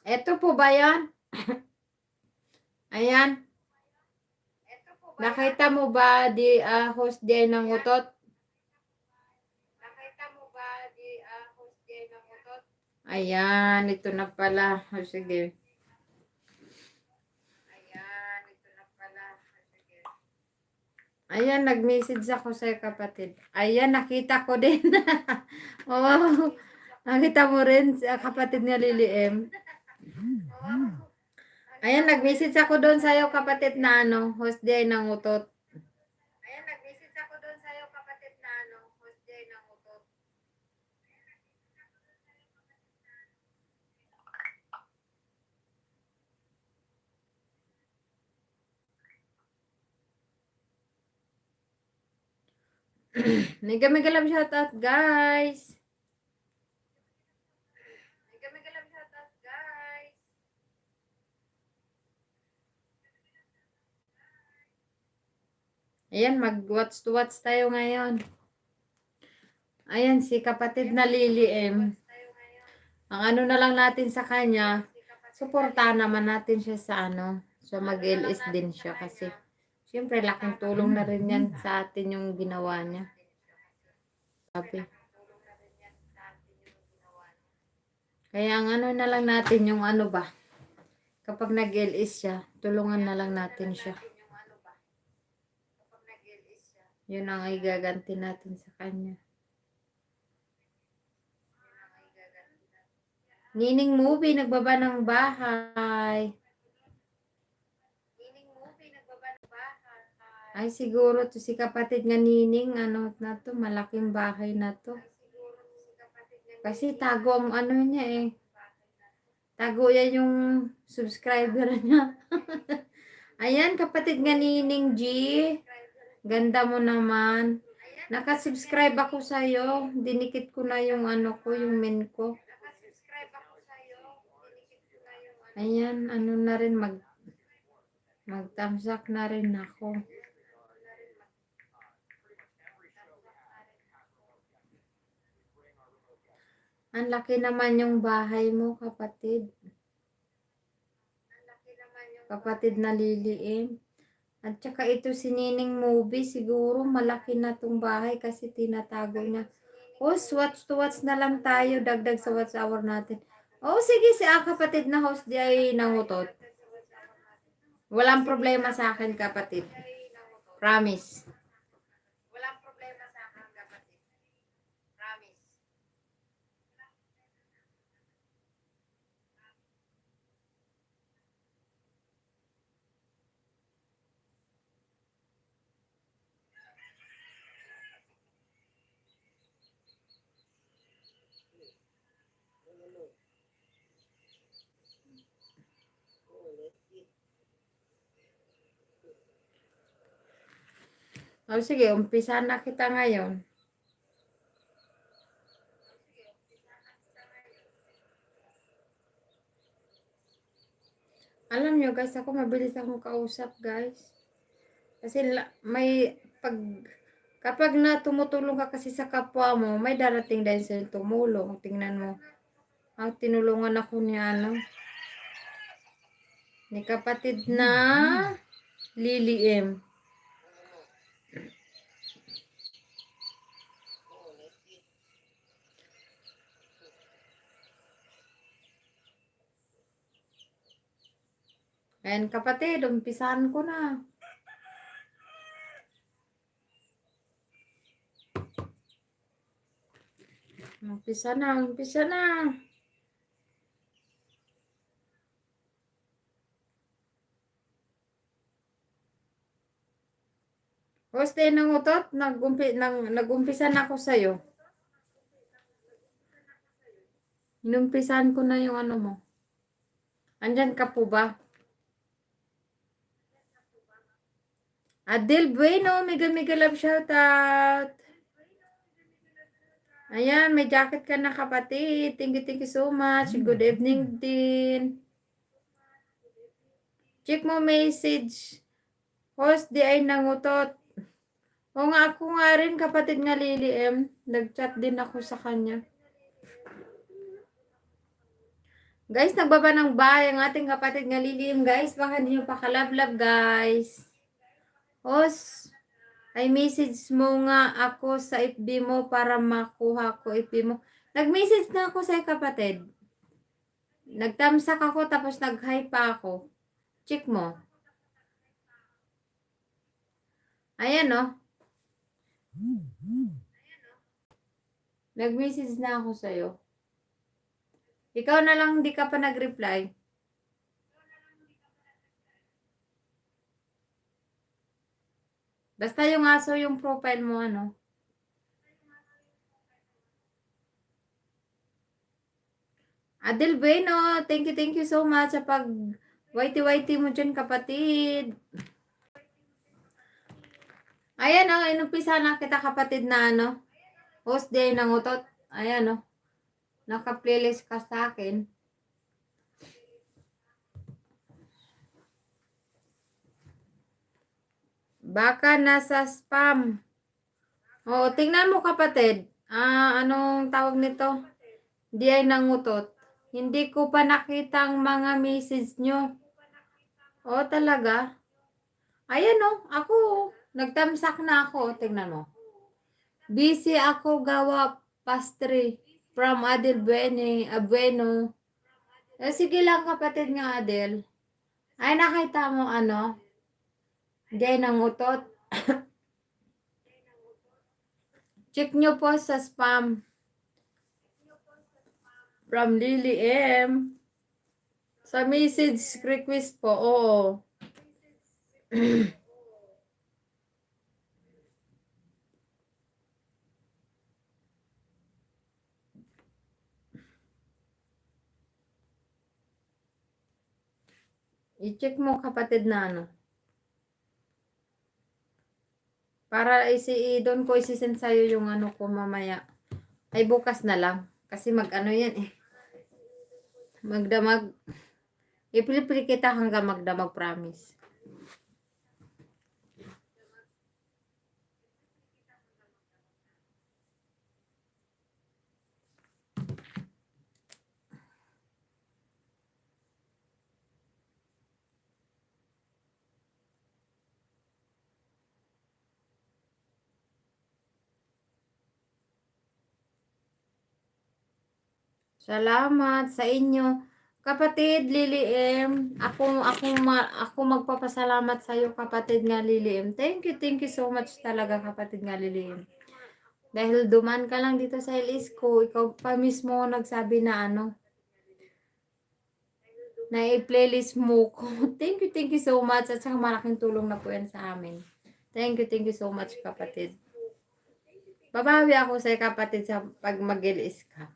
Ito po ba yan? Ayan. Nakita mo ba host di ay nangutot? Ayan, ito na pala. Sige. Ayan, nag-message ako sa kapatid. Ayan, nakita ko din. Oh, nakita mo rin sa kapatid niya Lily M. Ayan, nag-message ako doon sa'yo kapatid na host day ng utot. Mega mega love shoutout guys. Ayan, mag-watch to watch tayo ngayon. Ayan, si kapatid na Lily M. Ang ano na lang natin sa kanya, suportahan naman natin siya sa So mag-LS din siya kasi siyempre laking tulong na rin yan sa atin yung ginawa niya. Sabi. Kaya ang na lang natin yung ba, kapag nag-LS siya, tulungan na lang natin siya. Yun ang igaganti natin sa kanya. Nining Movie, nagbaba ng bahay. Ay, siguro to si kapatid nga Nining, na to, malaking bahay na to. Kasi tago ang niya eh. Tago yan yung subscriber niya. Ayan, kapatid nga Nining G. Ganda mo naman. Nakasubscribe ako sa'yo. Dinikit ko na yung yung min ko. Ayan, na rin mag-thumbs up na rin ako. Ang laki naman yung bahay mo, kapatid. Kapatid na Lily M. At saka ito si Nining Movie, siguro malaki na tong bahay kasi tinatago niya. Watch to watch na lang tayo, dagdag sa watch hour natin. Sige, si kapatid na host di ay nangutot. Walang problema sa akin, kapatid. Promise. Sige, umpisa na kita ngayon. Alam nyo guys, ako mabilis akong kausap guys. Kasi may pag kapag na tumutulong ka kasi sa kapwa mo, may darating din sa tumulong. Tingnan mo. Tinulungan ako ni ni kapatid na Lily M. Ayan kapatid, umpisahan ko na. Umpisa na, umpisa na. Hoste ng utot, nag-umpisa na ako sa'yo. Inumpisahan ko na yung ano mo. Andyan ka po ba? Adel Bueno, mega mega love shoutout. Ayan, may jacket ka na kapatid. Thank you so much. Good evening din. Check mo message. Host, di ay nangutot. O nga ako nga rin kapatid nga Lily M. Nag-chat din ako sa kanya. Guys, nagbaba ng bahay ang ating kapatid nga Lily M. Guys, baka hindi nyo pa kalab-lab guys. Host, ay message mo nga ako sa FB mo para makuha ko FB mo. Nag-message na ako sa kapatid. Nagtamsak ako tapos nag-hi pa ako. Check mo. Ayan o. Nag-message na ako sa'yo. Ikaw na lang hindi ka pa nag-reply. Basta yung aso yung profile mo ano. Adel Bueno, thank you so much sa pag YT mo dyan kapatid. Ayan o, inumpisa na kita kapatid na ano. Host day ng utot. Ayan o. Naka-playlist ka sa akin. Baka nasa spam. O, tingnan mo kapatid. Anong tawag nito? Di ay nangutot. Hindi ko pa nakita ang mga message nyo. O, talaga? Ayan o, ako. Nagtamsak na ako. Tingnan mo. Busy ako gawa pastry from Adel Bueno. Sige lang kapatid nga Adel. Ay, nakita mo ano? Di ay nangutot. Check nyo po sa spam. From Lily M. Sa message request po, oo. I-check mo kapatid na ano. Para doon ko isisend sa'yo yung ano ko mamaya. Ay bukas na lang. Kasi mag-ano yan eh. Magdamag. Ipilipili kita hanggang magdamag promise. Salamat sa inyo. Kapatid Lily M, ako magpapasalamat sa iyo kapatid nga Lily M. Thank you so much talaga kapatid nga Lily M. Dahil duman ka lang dito sa LS ko, ikaw pa mismo nagsabi na ano, na i-playlist mo ko. Thank you so much at saka malaking tulong na po yan sa amin. Thank you so much kapatid. Babawi ako sa kapatid sa pag mag-LS ka.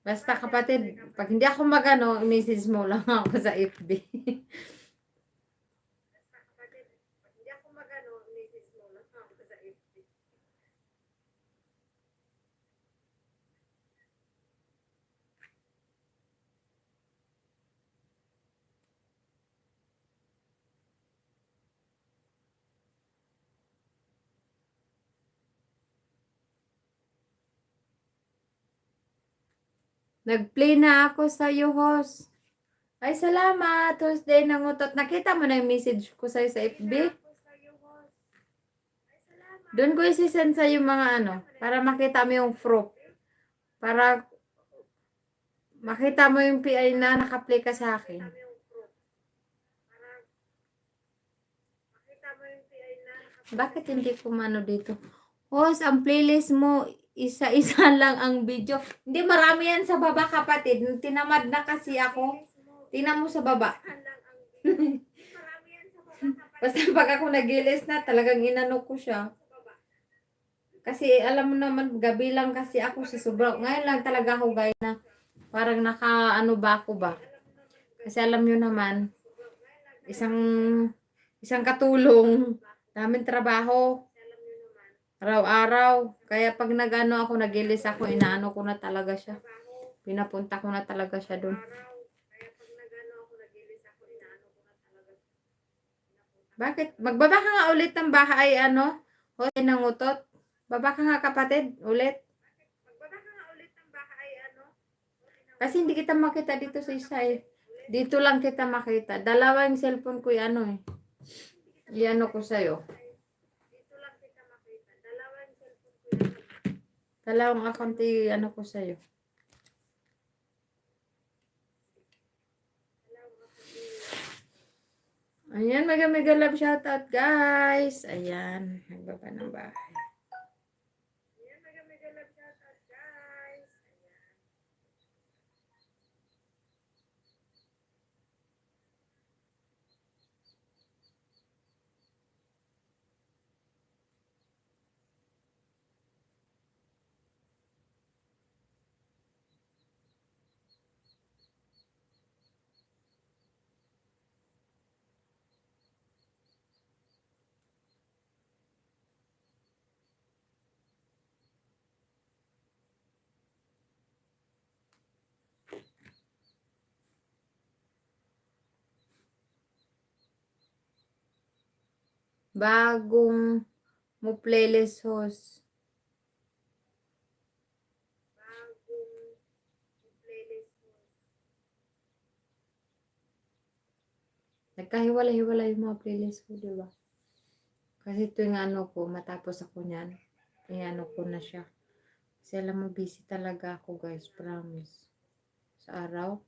Basta kapatid, pag hindi ako magano, message mo lang ako sa FB. Basta kapatid, pag hindi ako magano, message mo lang ako sa FB. Nag-play na ako sa iyo, host. Ay, salamat. Tuesday ng utot. Nakita mo na yung message ko sa'yo sa FB? Doon ko isi-send sa yung mga ano, para makita mo yung proof. Para makita mo yung PI na naka-play ka sa akin. Bakit hindi ko mano dito? Host, ang playlist mo, isa-isa lang ang video. Hindi, marami yan sa baba, kapatid. Tinamad na kasi ako. Tingnan mo sa baba. Basta pag ako nag-list na, talagang inano ko siya. Kasi alam mo naman, gabi lang kasi ako sa sobrang. Ngayon lang talaga ako, guys, na parang naka-ano ba ako ba. Kasi alam nyo naman, isang katulong, daming trabaho, araw-araw. Kaya pag nag-ano ako, nag-list ako, inaano ko na talaga siya. Pinapunta ko na talaga siya doon. Bakit? Magbaba ka nga ulit ng bahay, ano? Hoy, nangutot. Baba ka nga, kapatid, ulit. Kasi hindi kita makita dito sa isa eh. Dito lang kita makita. Dalawa yung cellphone ko, ano eh. Iano ko sa'yo. Dalawang account ano ko sa'yo. Ayan, mega love shoutout, guys. Ayan, nagbaba ng bahay. Bagong mo playlist, host. Nagkahiwalay-hiwalay yung mga playlist ko, di ba? Kasi ito yung ano ko, matapos ako niyan, i-ano ko na siya. Kasi alam mo, busy talaga ako, guys, promise. Sa araw,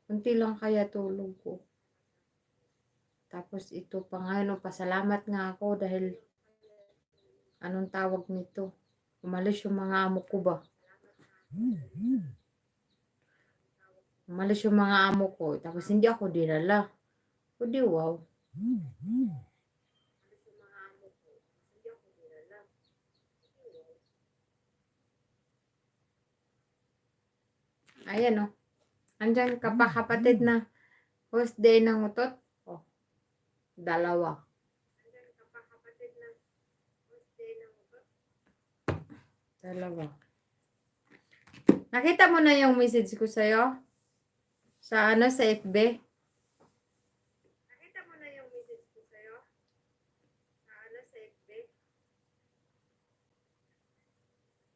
kunti lang kaya tulog ko. Tapos ito pa nga, no, pasalamat nga ako dahil, anong tawag nito? Umalis yung mga amo ko ba? Umalis yung mga amo ko, tapos hindi ako dinala. O di wow. Ayan o. Andyan ka pa, kapatid, na host day ng utot. Oh, dalawa. Dalawa. Nakita mo na yung message ko sa'yo? Sa ano, sa FB?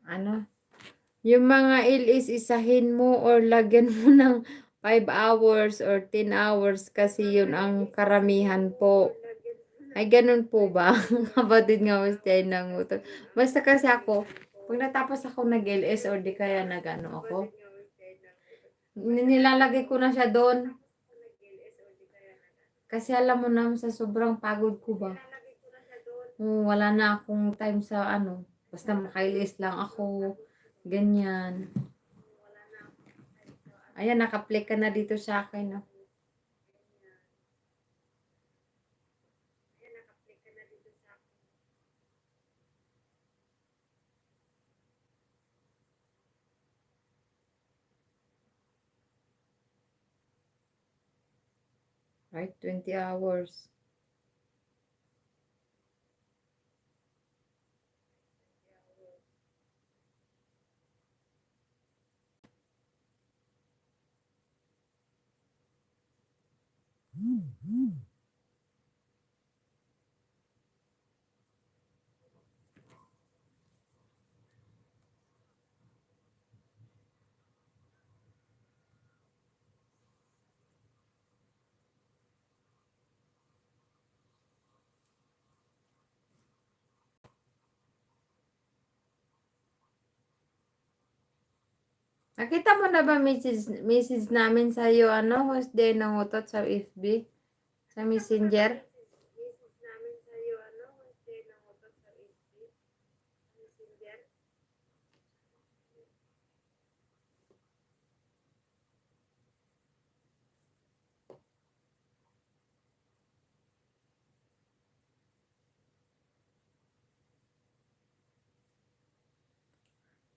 Ano? Yung mga ilis, isahin mo or lagyan mo ng 5 hours or 10 hours kasi yun ang karamihan po. Ay, ganun po ba? Kapatid nga was tayo ng utot. Basta kasi ako, pag natapos ako nag-LS or di kaya nag-ano ako, nilalagay ko na siya doon. Kasi alam mo na, sa sobrang pagod ko ba, wala na akong time sa ano, basta makailis lang ako, ganyan. Ayan, naka-play ka na dito sa akin, no? Right, 20 hours. Nakita mo na ba message namin sa iyo ano, host day ng utot sa FB, sa Messenger? Message namin sa iyo, ano, Wednesday ng utot sa FB, Messenger.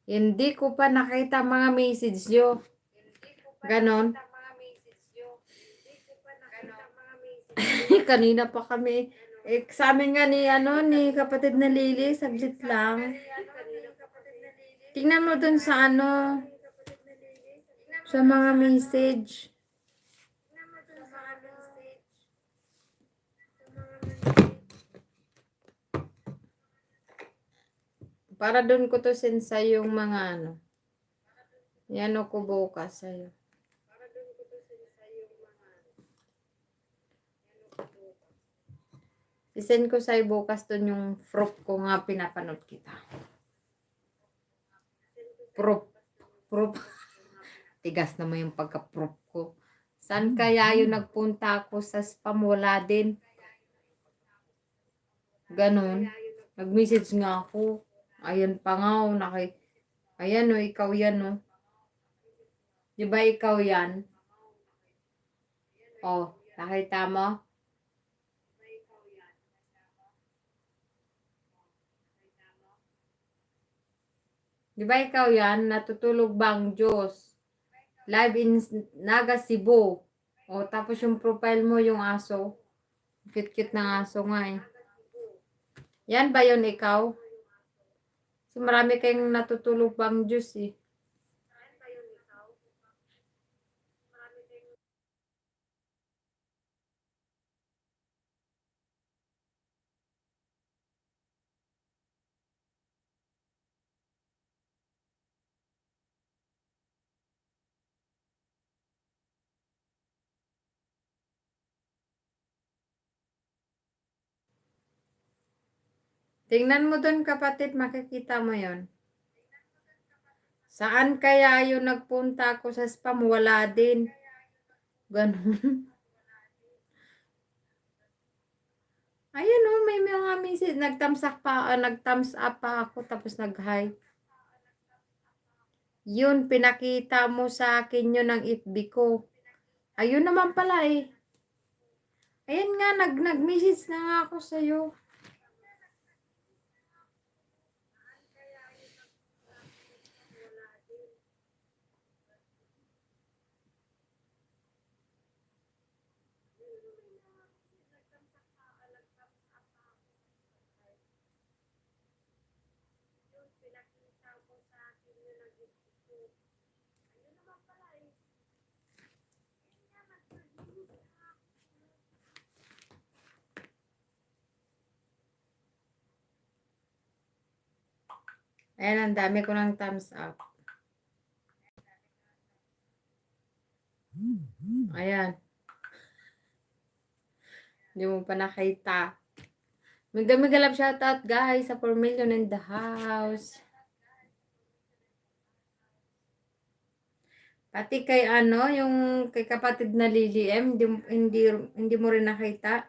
Hindi ko pa nakita mga message nyo. Hindi ko pa Ganon. nakita mga message nyo. Hindi ko pa nakita mga message. Kanina pa kami. Eh, sa amin nga ni, ano, ni kapatid na Lily, saglit lang. Tingnan mo dun sa ano, sa mga message. Tingnan mo dun sa ano, sa mga message. Para dun ko to send sa yung mga ano. Yan o ko bukas sa'yo. Para dun ko to sa yung mga Sisend ko sa'yo bukas dun yung proof ko nga pinapanood kita. Proof. Proof. Tigas naman yung pagka-proof ko. Saan kaya yung nagpunta ako sa spam? Wala din. Ganon. Nag-message nga ako. Ayan pa nga o. Ayan o, ikaw yan o. Di ba ikaw yan? O, nakita mo? Di ba ikaw yan? Natutulog bang Diyos? Live in Naga Cebu. O, tapos yung profile mo yung aso. Cute-cute ng aso nga eh. Yan ba yun ikaw? Kasi marami kayong natutulog bang Diyos eh. Tingnan mo dun kapatid, makikita mo yon. Saan kaya yung nagpunta ako sa spam? Wala din. Ganun. Ayun oh, may mga message. Nag-thumbs up pa ako tapos nag-hi. Yun, pinakita mo sa akin yun ng FB ko. Ayun naman pala eh. Ayan nga, nag-message na nga ako sa'yo. Ayan, ang dami ko ng thumbs up. Ayan. Hindi mo pa nakita. Magdami-galap shoutout guys sa 4 million in the house. Pati kay ano, yung kay kapatid na Lily M, hindi mo rin nakita.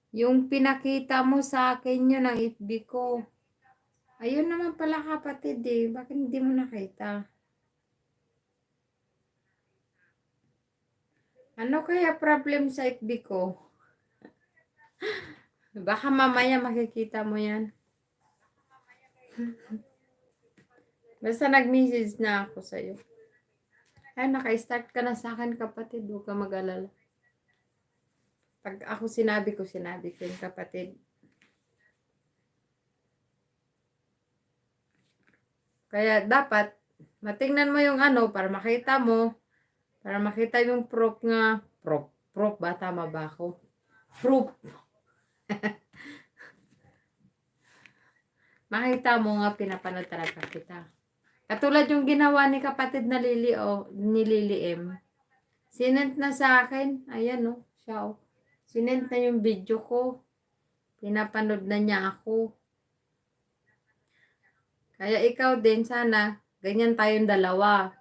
Yung pinakita mo sa akin yun ng FB ko. Ayun naman pala kapatid eh. Bakit hindi mo nakita? Ano kaya problem sa FB ko? Baka mamaya makikita mo yan. Basta nag-message na ako sa'yo. Ay, naka-start ka na sa akin, kapatid. Huwag ka mag-alala. Pag ako sinabi ko yung kapatid. Kaya dapat, matingnan mo yung ano, para makita mo. Para makita yung proof nga. Proof ba? Tama ba ako? Proof. Makita mo nga, pinapanood talaga kita. Katulad yung ginawa ni kapatid na Lily, ni Lily M. Sinent na sa akin. Ayan, siya, Sinent na yung video ko. Pinapanood na niya ako. Kaya ikaw din, sana, ganyan tayong dalawa.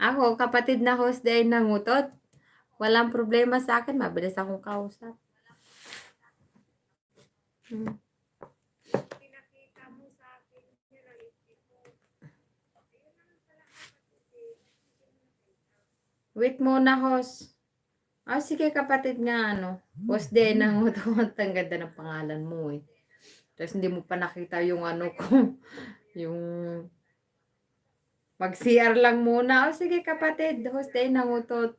Ako, kapatid na host day nangutot. Walang problema sa akin. Mabilis akong kausap. Pinakita mo sa akin yun ang isip mo. Ayun naman pala kapatid. Wait muna, host. Sige, kapatid nga, Host day nangutot. Ang ganda ng pangalan mo, eh. Tapos hindi mo pa nakita yung ano ko. Yung mag-CR lang muna. Sige, kapatid. Host day nangutot.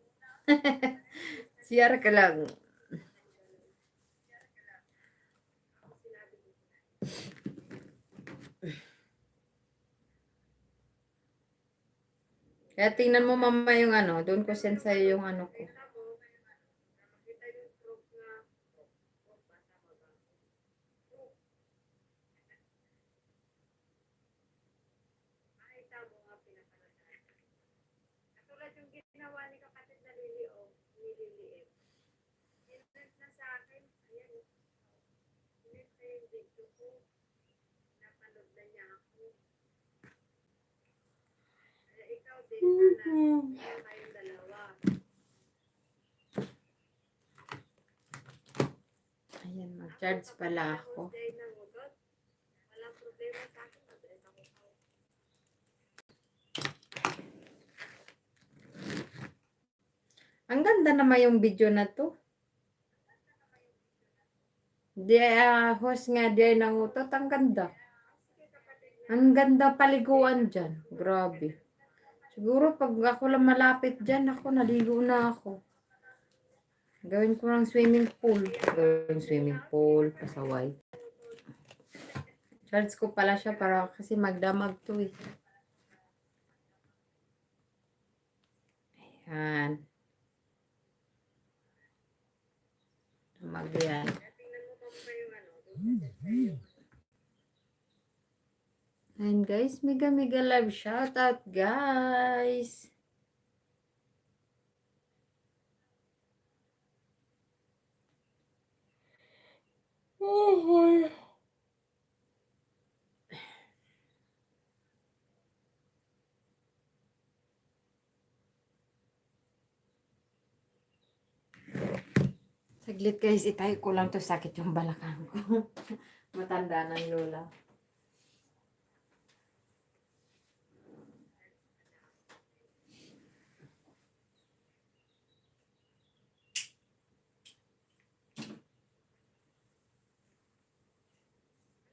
CR ka lang. Kaya tingnan mo mama yung doon ko send sa'yo yung ko. Makita mo nga pinapanood. Katulad yung ginawa ni kapatid na Lily O, ni Lily M. Sinent na sa akin. Ayan. Sinent na yung video ko. Napanood na niya ako. Kaya ikaw din, sana, ganyan tayong dalawa. Ayan, mag-charge pala ako. Dahil nangutot, walang problema sa akin. Mabilis ako kausap. Ang ganda naman yung video na to. Host nga di ay nangutot. Ang ganda. Ang ganda paliguan dyan. Grabe. Siguro pag ako lang malapit dyan, naligo na ako. Gawin ko ng swimming pool. Pasaway. Charge ko pala siya para kasi magdamag to, eh. Ayan. Damag yan. Ayan guys, mega love shout out guys. Oh, saglit guys, itayo ko lang to, sakit yung balakang ko. Matanda ng lola.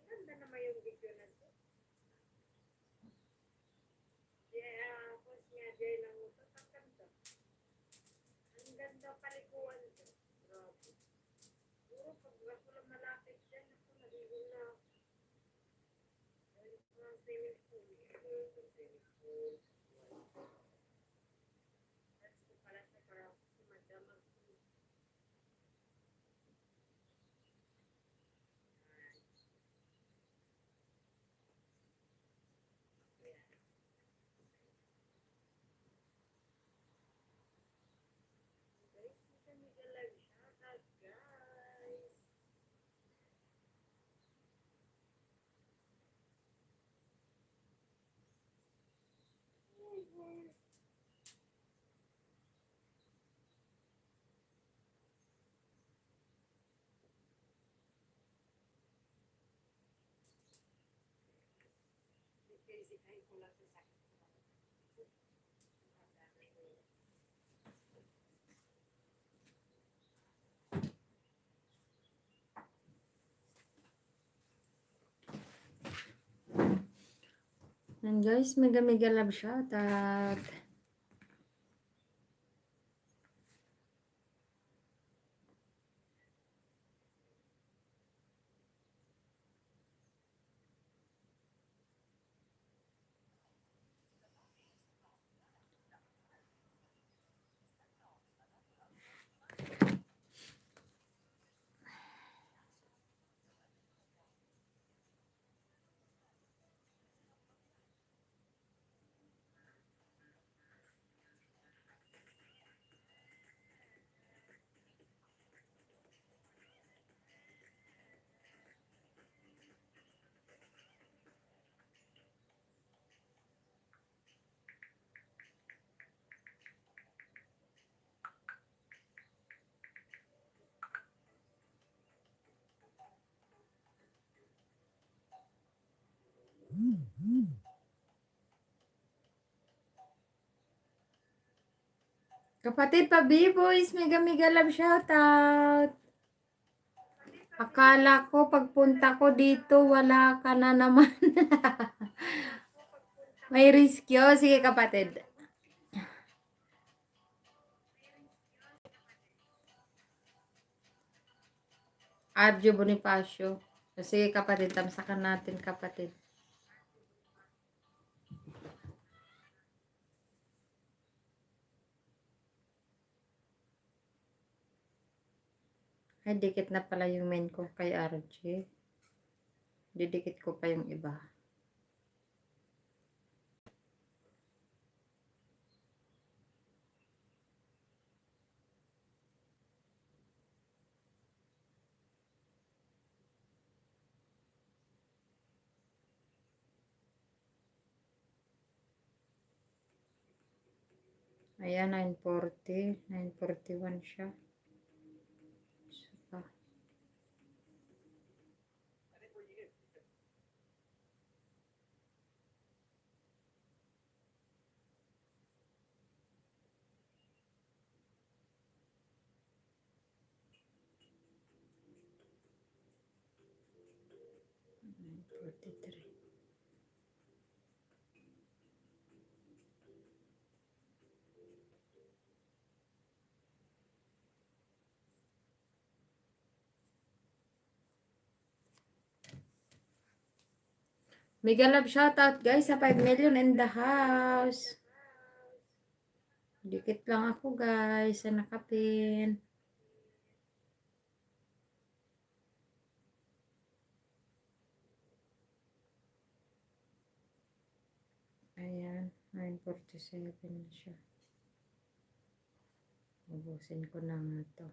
Ang ganda naman yung video na to. Post niya, Jay nangutot. Ang ganda. Ang ganda palikuan dyan. Grabe. Puro pag ako lang malapit dyan, ako naligo na ako. Dahil ko ng swimming pool. That's ko pala siya para sumadamag ko. Guys, kami live shoutout guys. Kasi kayo ko lang sa sakit. And guys, mega mega love shoutout. Kapatid pa B-Boys, mega mega love shoutout. Akala ko pagpunta ko dito, wala ka na naman. May riskyo. Sige kapatid. Arjo Bonifacio. Sige kapatid, tamsakan natin kapatid. Ay, dikit na pala yung main ko kay RJ. Didikit ko pa yung iba. Ayan, 940. 941 siya. Isa pa. Mega love shoutout guys sa 5 million in the house. Dikit lang ako guys sa nakapin. Ayan, 947 na siya. Ubusin ko na nga to.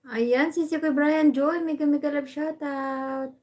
Ayan, si Kuya Brian Joy, mega mega love shoutout.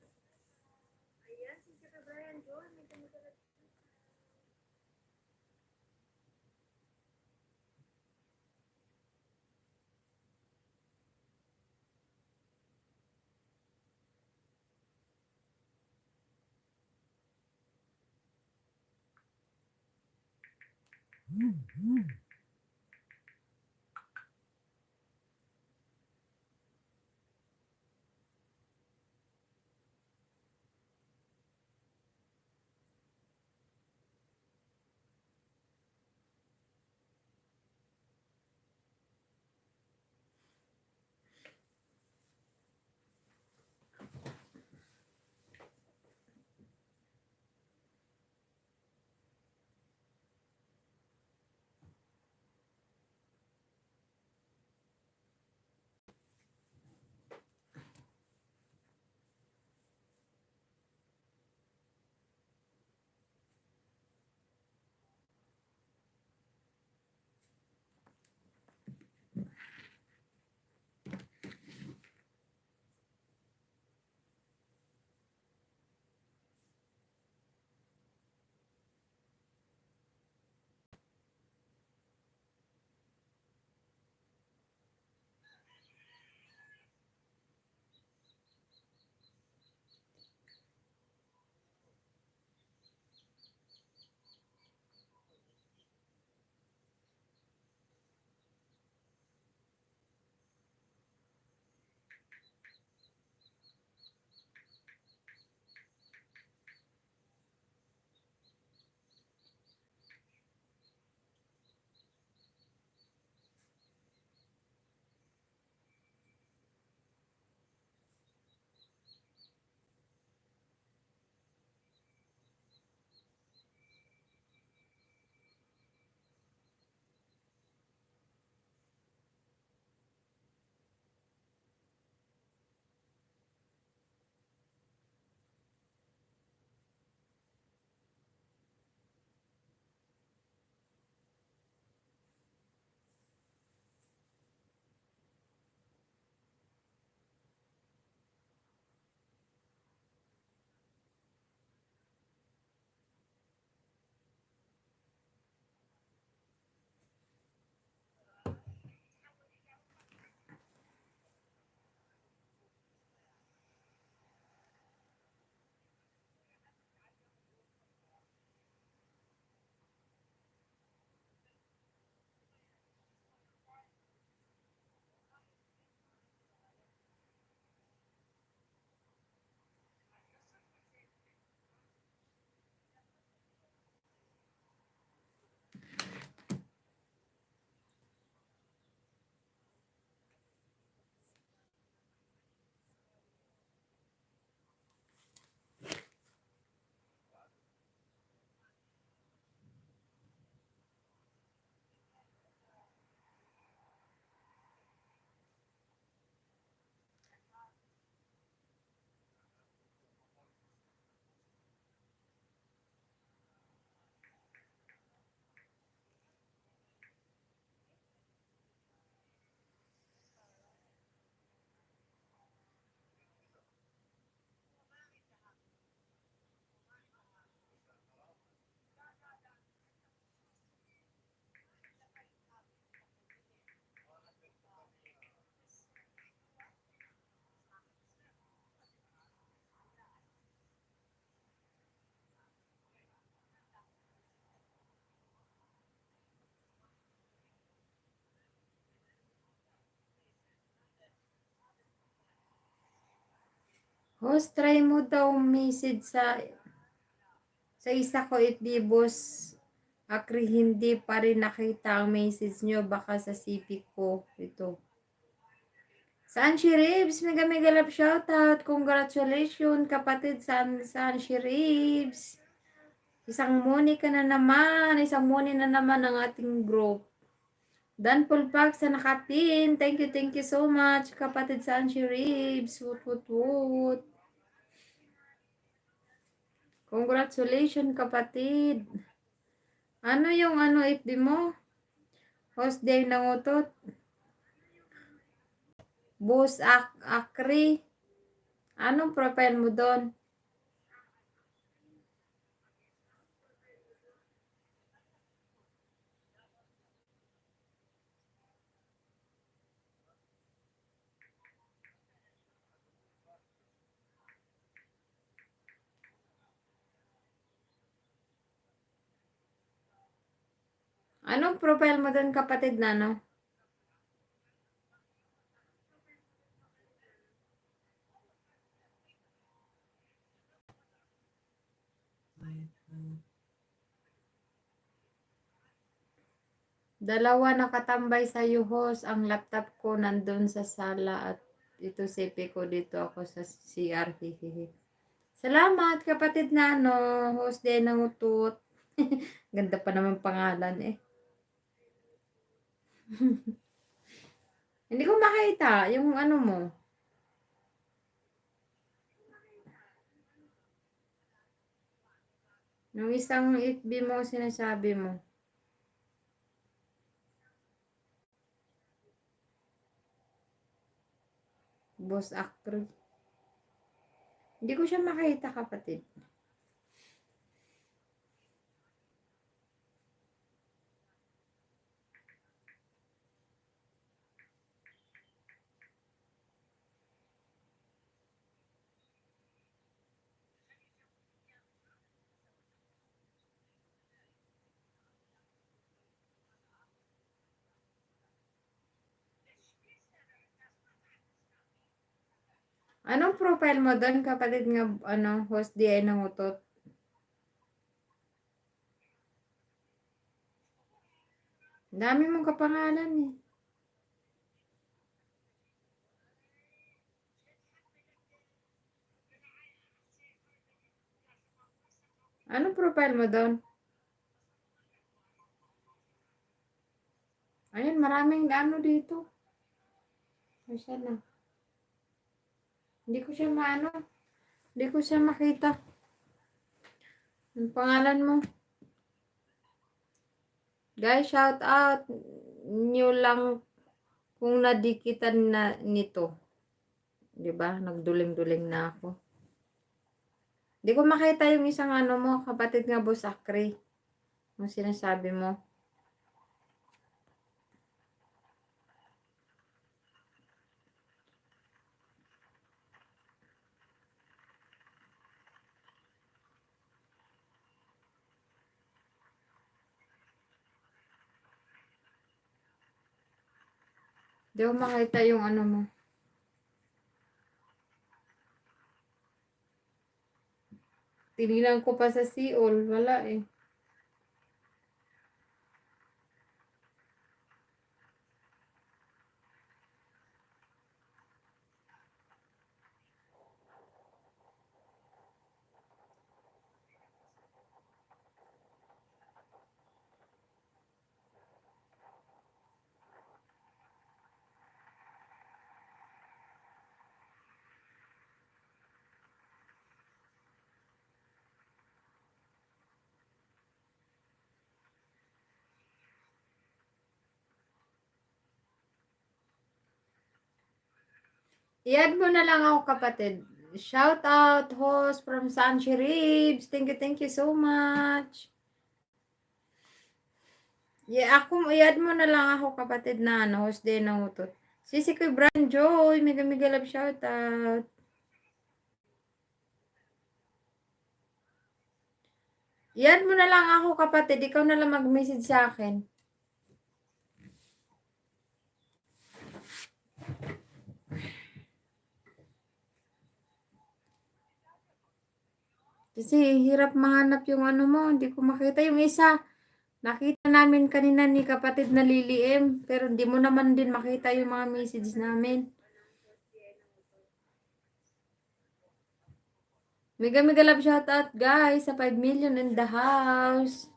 Host, try mo daw message sa isa ko itbibos. Akri hindi pa rin nakita ang message nyo. Baka sa CP ko. Ito. Sanshi Ribs, mega mega love shoutout. Congratulations kapatid Sanshi Ribs. Isang money ka na naman. Isang money na naman ng ating group. Dan Pulpak sa nakapin. Thank you so much kapatid Sanshi Ribs. Woot. Congratulations kapatid. Ano yung FB mo? Host day ng utot. Boss Akri. Anong profile mo doon? Anong profile mo doon kapatid na no? Dalawa nakatambay sa host. Ang laptop ko nandun sa sala at ito CP ko dito ako sa CR. Salamat kapatid na host din ng utut. Ganda pa naman pangalan eh. Hindi ko makita yung ano mo. Yung isang FB mo sinasabi mo. Boss actor. Hindi ko siya makita kapatid. Anong profile mo doon kapatid nga host di ay nangutot? Dami mong kapangalan eh. Anong profile mo doon? Ayun, maraming dito. Ayan na. Hindi ko siya Hindi ko siya makita. Ang pangalan mo? Guys, shout out nyo lang kung nadikitan na nito. 'Di ba? Nagduling-duling na ako. Hindi ko makita yung isang mo, kapatid nga Boss Akri. Yung sinasabi mo. Hindi ko makita yung mo. Tinignan ko pa sa Seoul. Wala eh. I-add mo na lang ako kapatid. Shout out host from Sanchi Ribs. Thank you so much. I-add mo na lang ako kapatid na host din ng utot. Sisi ko Brand Joy. Mega love shout out. I-add mo na lang ako kapatid. Ikaw na lang mag-message sa akin. Kasi hirap mahanap yung ano mo, hindi ko makita yung isa. Nakita namin kanina ni kapatid na Lily M, pero hindi mo naman din makita yung mga message namin. Mega mega love shoutout guys sa 5 million in the house.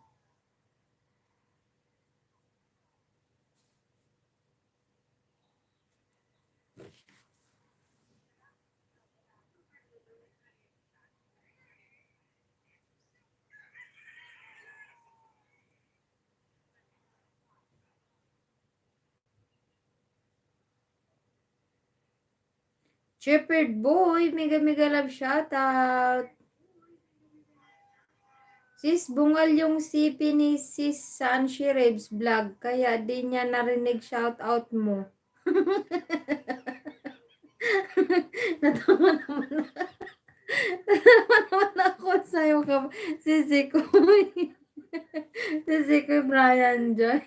Shepherd Boy, mega mega love shoutout. Sis, bungal yung sipi ni Sis sa Anshi Rebs vlog, kaya di niya narinig shoutout mo. Natawa naman natawa naman ako sa'yo ka, Sisi ko. Sisi ko Brian Joy.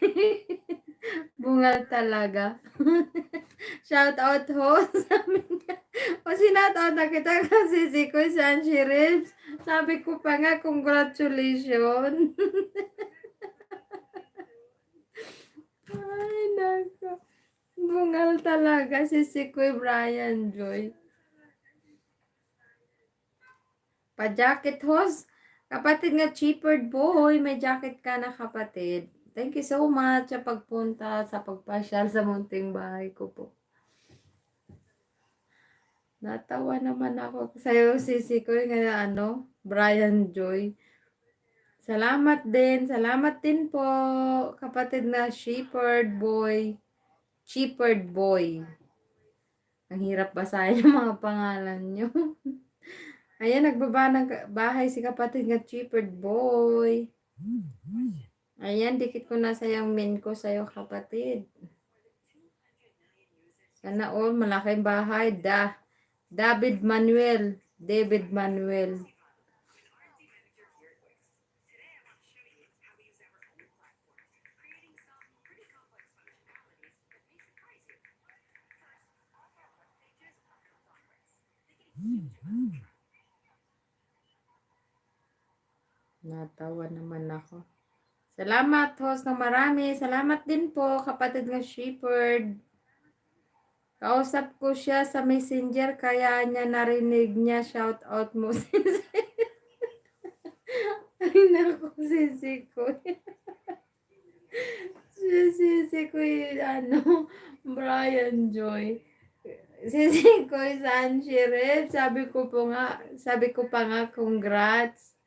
Bungal talaga. Shoutout ho. Sabi niya. O sinoutout na kita kasi si Kuya Sanchi Ribs. Sabi ko pa nga, congratulations. Ay, nako. Bungal talaga si Kuya Brian Joy. Pa-jacket host. Kapatid nga cheaper boy, may jacket ka na kapatid. Thank you so much sa pagpunta, sa pagpasyal sa munting bahay ko po. Natawa naman ako sa'yo, Sisi ko, nga ano, Brian Joy. Salamat din po, kapatid na shepherd boy. Shepherd boy. Ang hirap basahin yung mga pangalan nyo. Ayan, nagbaba ng bahay si kapatid nga shepherd boy. Ayan, dikit ko na sayang min ko sa'yo, kapatid. Sana all, malaking bahay. David Manuel. Natawa naman ako. Salamat, host ng marami. Salamat din po, kapatid ng shepherd. Kausap ko siya sa messenger, kaya niya narinig niya shout out mo. Ay, naku, sisi ko. Sisi ko ano, Brian Joy. Sisi ko saan si Rep. Sabi ko pa nga, congrats.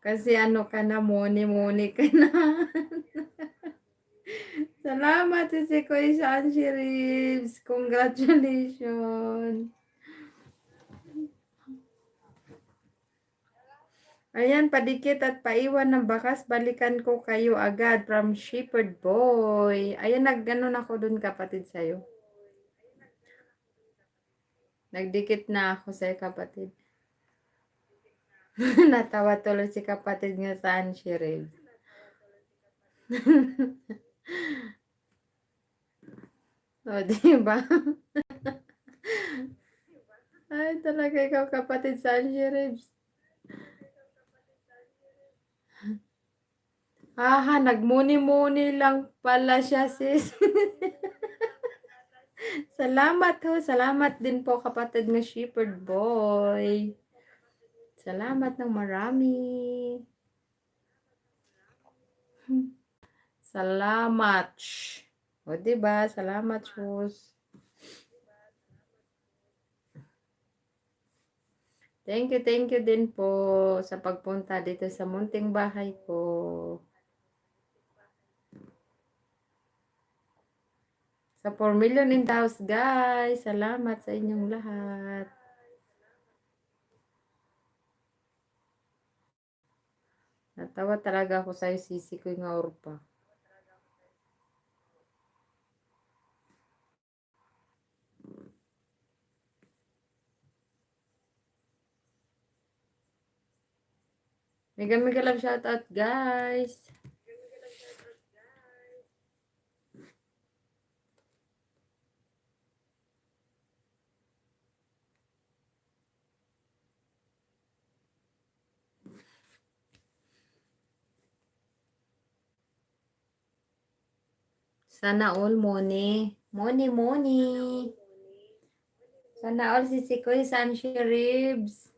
Kasi ano ka na, muni ka na. Salamat, Sisi ko saan si Ribs. Congratulations. Ayan, padikit at paiwan ng bakas. Balikan ko kayo agad from Shepherd Boy. Ayan, nagganon ako dun, kapatid, sa'yo. Nagdikit na ako sa'yo, kapatid. Natawa tuloy si kapatid nga saan si Ribs. O, diba? Ay, talaga ikaw, kapatid, saan si Ribs. Aha, nagmuni-muni lang pala siya, sis. Salamat ho. Salamat din po, kapatid ng shepherd boy. Salamat ng marami. Salamat. O, diba? Salamat, host. Thank you din po sa pagpunta dito sa munting bahay ko. Sa 4 million in the house, guys. Salamat sa inyong lahat. Natawa talaga ako sa'yo, sisi ko yung orpa. Mega love shoutout, guys. Sana all money. Money, money. Sana all si Sikoy Sanshi Ribs.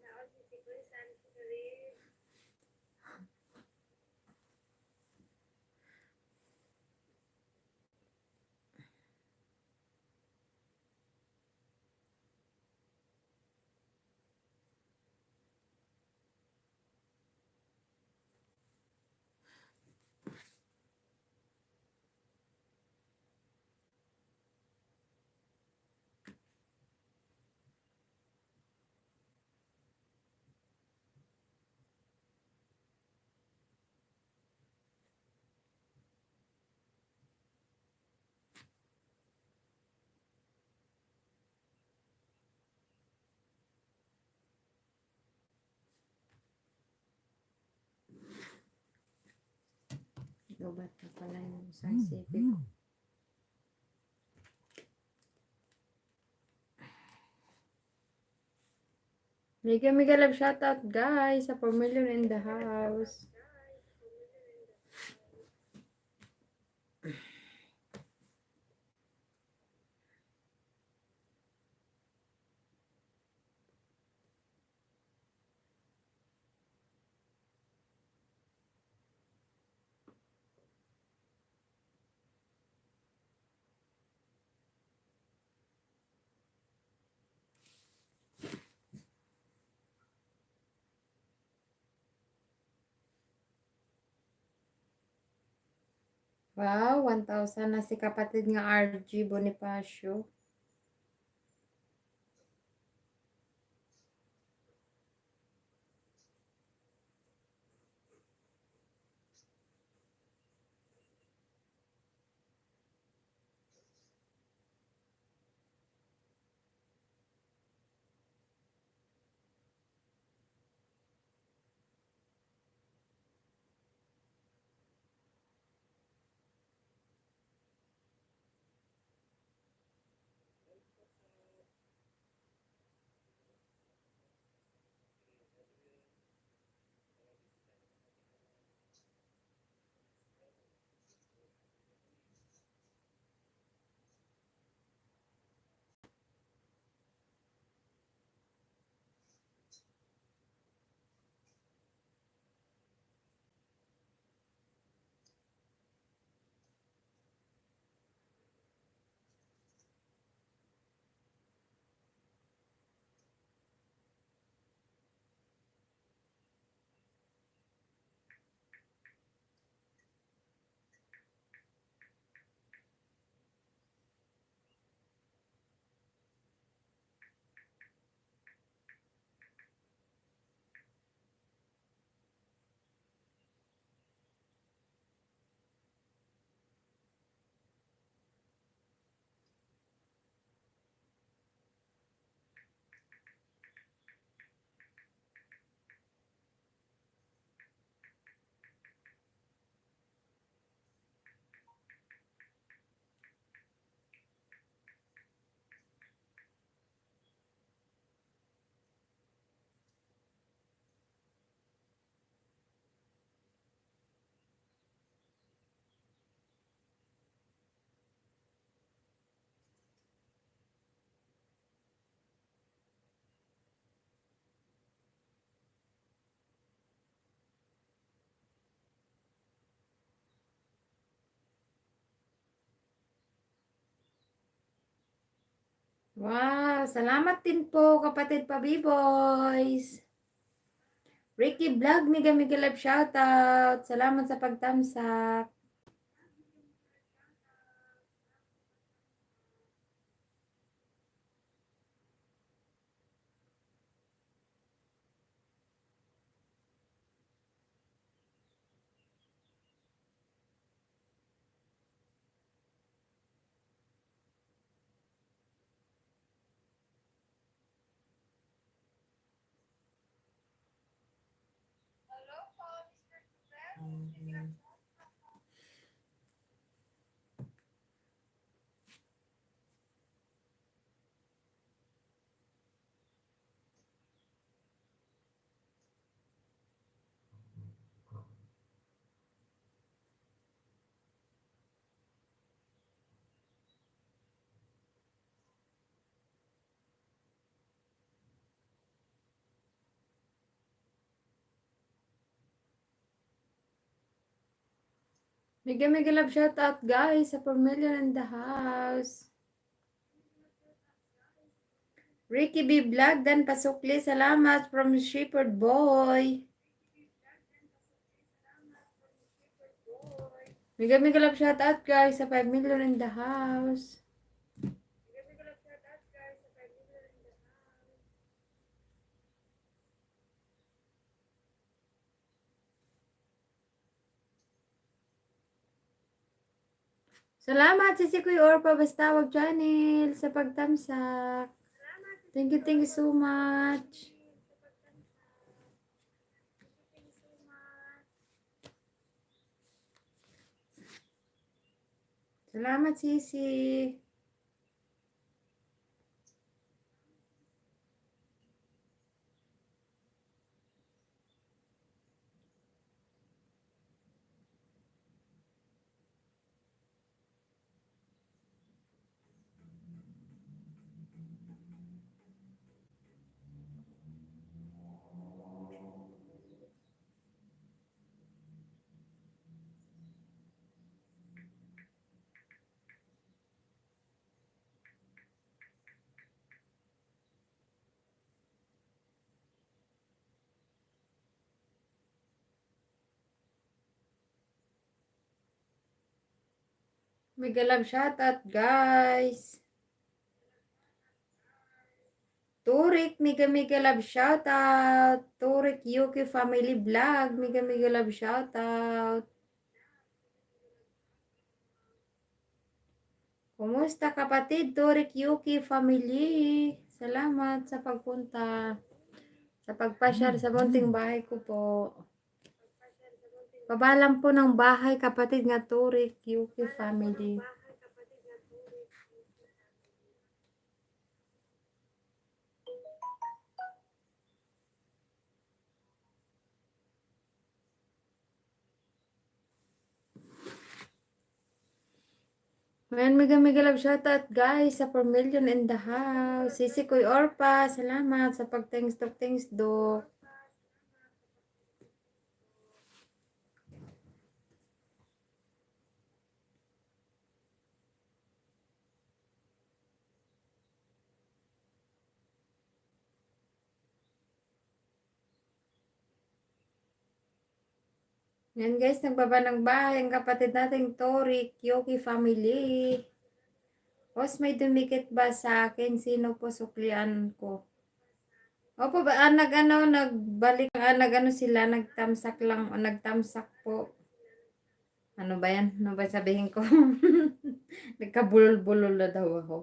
Lobat na pala yung isang sipi ko. Mega mega love shoutout guys sa 4 million in the house. Wow, 1,000 na si kapatid nga RG Bonifacio. Wow, salamat din po kapatid pa B-Boys. Ricky Vlog, mega mega love shoutout. Salamat sa pagtamsak. Mega mega love shout out guys sa 4 million in the house. Ricky B. Vlog dan pasukli. Salamat from Shepherd Boy. Mega mega love shout out guys sa 5 million in the house. Salamat si Kuya Orpa Bastawag Channel sa pagtamsak. Thank you so much. Salamat Sisi. Mega love shout out guys. Turik, mega mega love shout out. Turik Yuki Family Vlog, mega mega love shout out. Kumusta kapatid? Turik Yuki Family. Salamat sa pagpunta. Sa pagpasyal sa munting bahay ko po. Pabalam po ng bahay kapatid nga Turik Yuki Family. Ngayon, mega mega love shoutout guys sa 4 million in the house. Sisi Kuy Orpa, salamat sa pag-thanks do. Yan guys, nagbaba ng bahay ang kapatid nating Torik, Yoki family. Os, may dumikit ba sa akin? Sino po suklian ko? Opo ba, nagbalik, nagano sila, nagtamsak lang, o nagtamsak po. Ano ba yan? Ano ba sabihin ko? Nagkabulol-bulol na daw ako.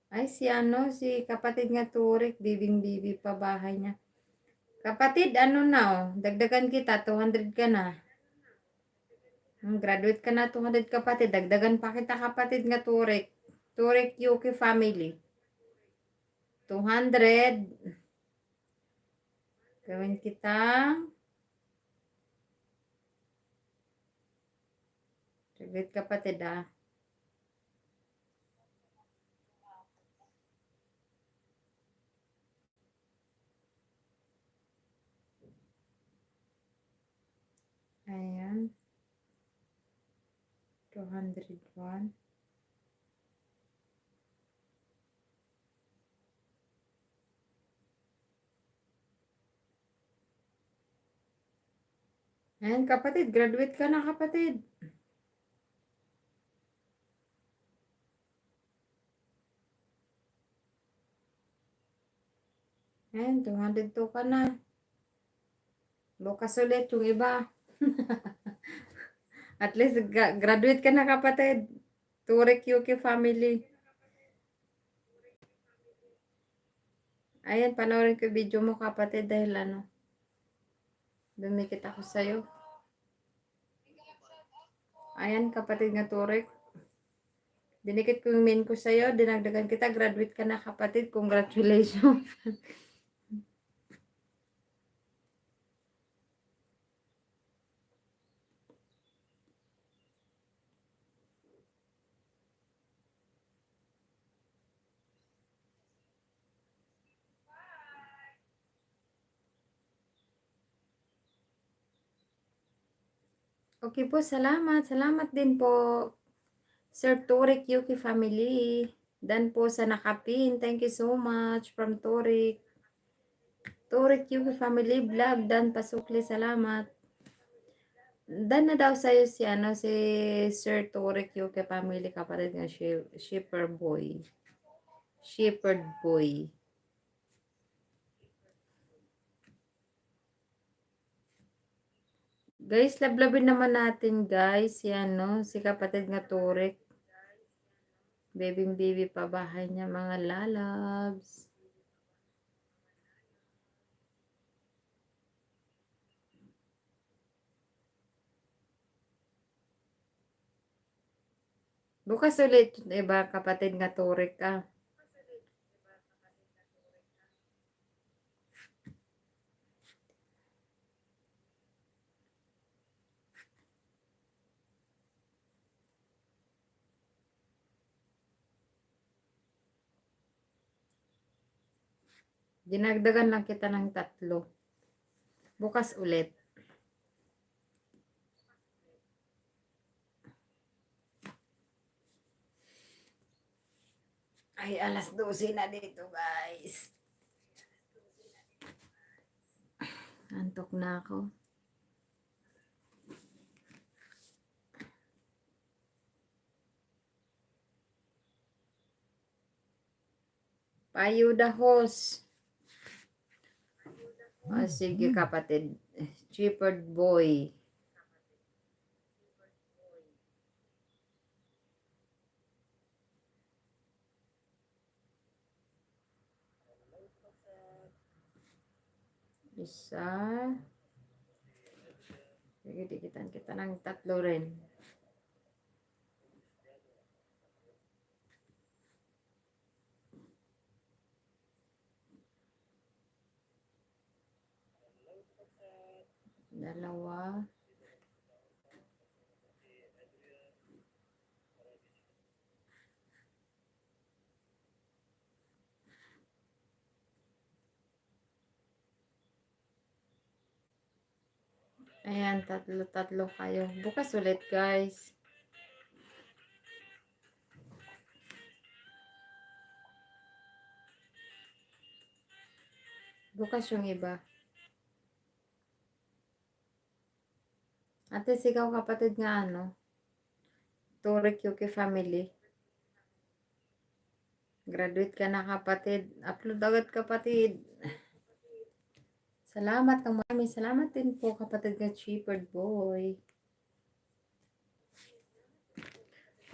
Ay, si kapatid nga Turik, bibing-bibi pa bahay niya. Kapatid, ano na oh, dagdagan kita, 200 ka na. Graduate ka na, 200 kapatid, dagdagan pa kita kapatid nga Turik. Turik Yuki family. 200. Gawin kita. Graduate kapatid ah. Ayan. 201. Ayan kapatid, graduate ka na kapatid. Ayan, 202 ka na. Bukas ulit yung iba. At least graduate ka na kapatid. Turik Yuki family. Ayan, panoorin ko yung video mo kapatid dahil ano. Dumikit ako sa'yo. Ayan kapatid nga Turik. Dinikit ko yung main ko sa'yo. Dinagdagan kita. Graduate ka na kapatid. Congratulations. Okay po, salamat. Salamat din po, Sir Torik Yuki family. Dan po sa nakapin. Thank you so much from Torik. Torik Yuki family vlog. Dan pasukli, salamat. Dan na daw sa'yo si, ano, si Sir Torik Yuki family, kapatid nga shipper boy. Shepherd boy. Guys, lablabin naman natin guys. Yan no, si kapatid nga Torik. Baby pa bahay niya, mga lalabs. Bukas ulit, iba kapatid nga Torik ka. Dinagdagan lang kita ng 3. Bukas ulit. Ay, alas 12 na dito guys. Antok na ako. Payuda host. Sige kapatid. Shepherd boy. Isa. Sige, dikitan kita ng 3 rin. Dalawa. Ayan, 3 kayo. Bukas ulit guys. Bukas yung iba. Ate, ikaw kapatid nga ano? Torik Yuki family. Graduate ka na kapatid. Upload agad kapatid. Salamat ng marami. Salamat din po kapatid nga Shepherd boy.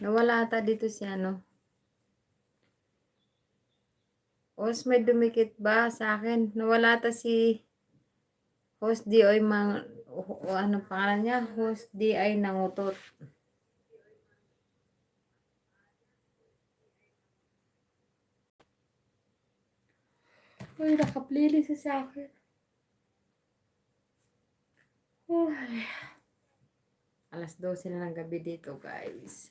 Nawala ata dito si ano. Host, may dumikit ba sa akin? Nawala ata si Host D.I. Ano pangalan niya? Host D.I. Nangutot. Uy, naka-playlist sa akin. Uy. Alas 12 na ng gabi dito, guys.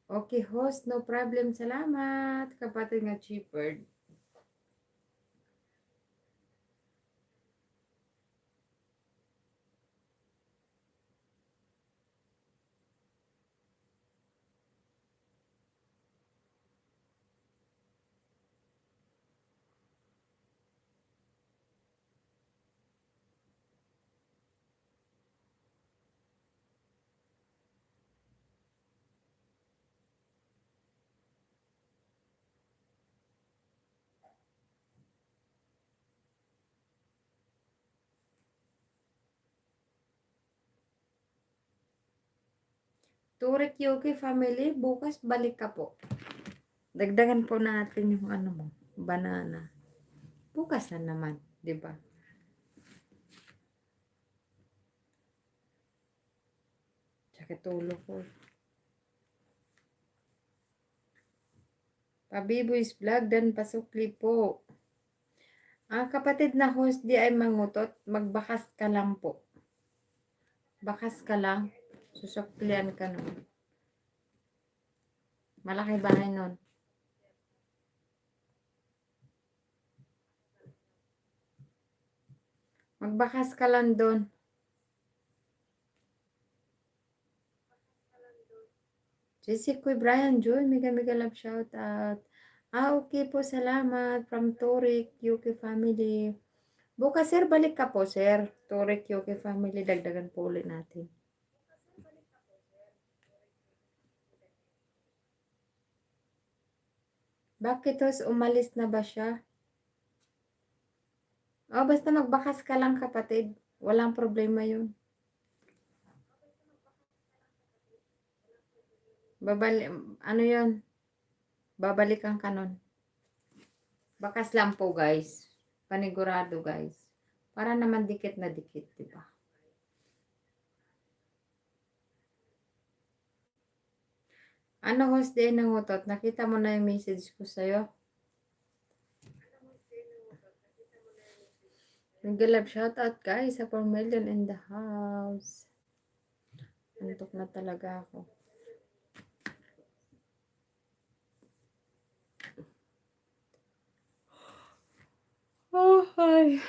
Okay, host, no problem. Salamat. Kapatid nga Shepherd. Torik Yuki family, bukas balik ka po. Dagdagan po natin yung ano mo, banana. Bukas na naman, 'di ba? Tsaka tulog ko. Pabiboy's vlog dan pasukli po. Kapatid na host di ay mangutot, magbakas ka lang po. Bakas ka lang, susuklian ka nun. Malaki bahay nun. Magbakas ka lang doon. Sisi ko, Brian Joy, mega mega love shout out. Okay po, salamat. From Torik, Yuki family. Bukas, sir, balik ka po, sir. Torik, Yuki family, dagdagan po ulit natin. Bakit, tos, umalis na ba siya? Oh, basta magbakas ka lang, kapatid. Walang problema yun. Ano yun? Babalikan ka nun. Bakas lang po, guys. Panigurado, guys. Para naman dikit na dikit, diba? Ano, host day ng utot? Nakita mo na yung message ko sa'yo? Nag-love shoutout, guys. Sa 4 million in the house. Antok na talaga ako. Oh, hi.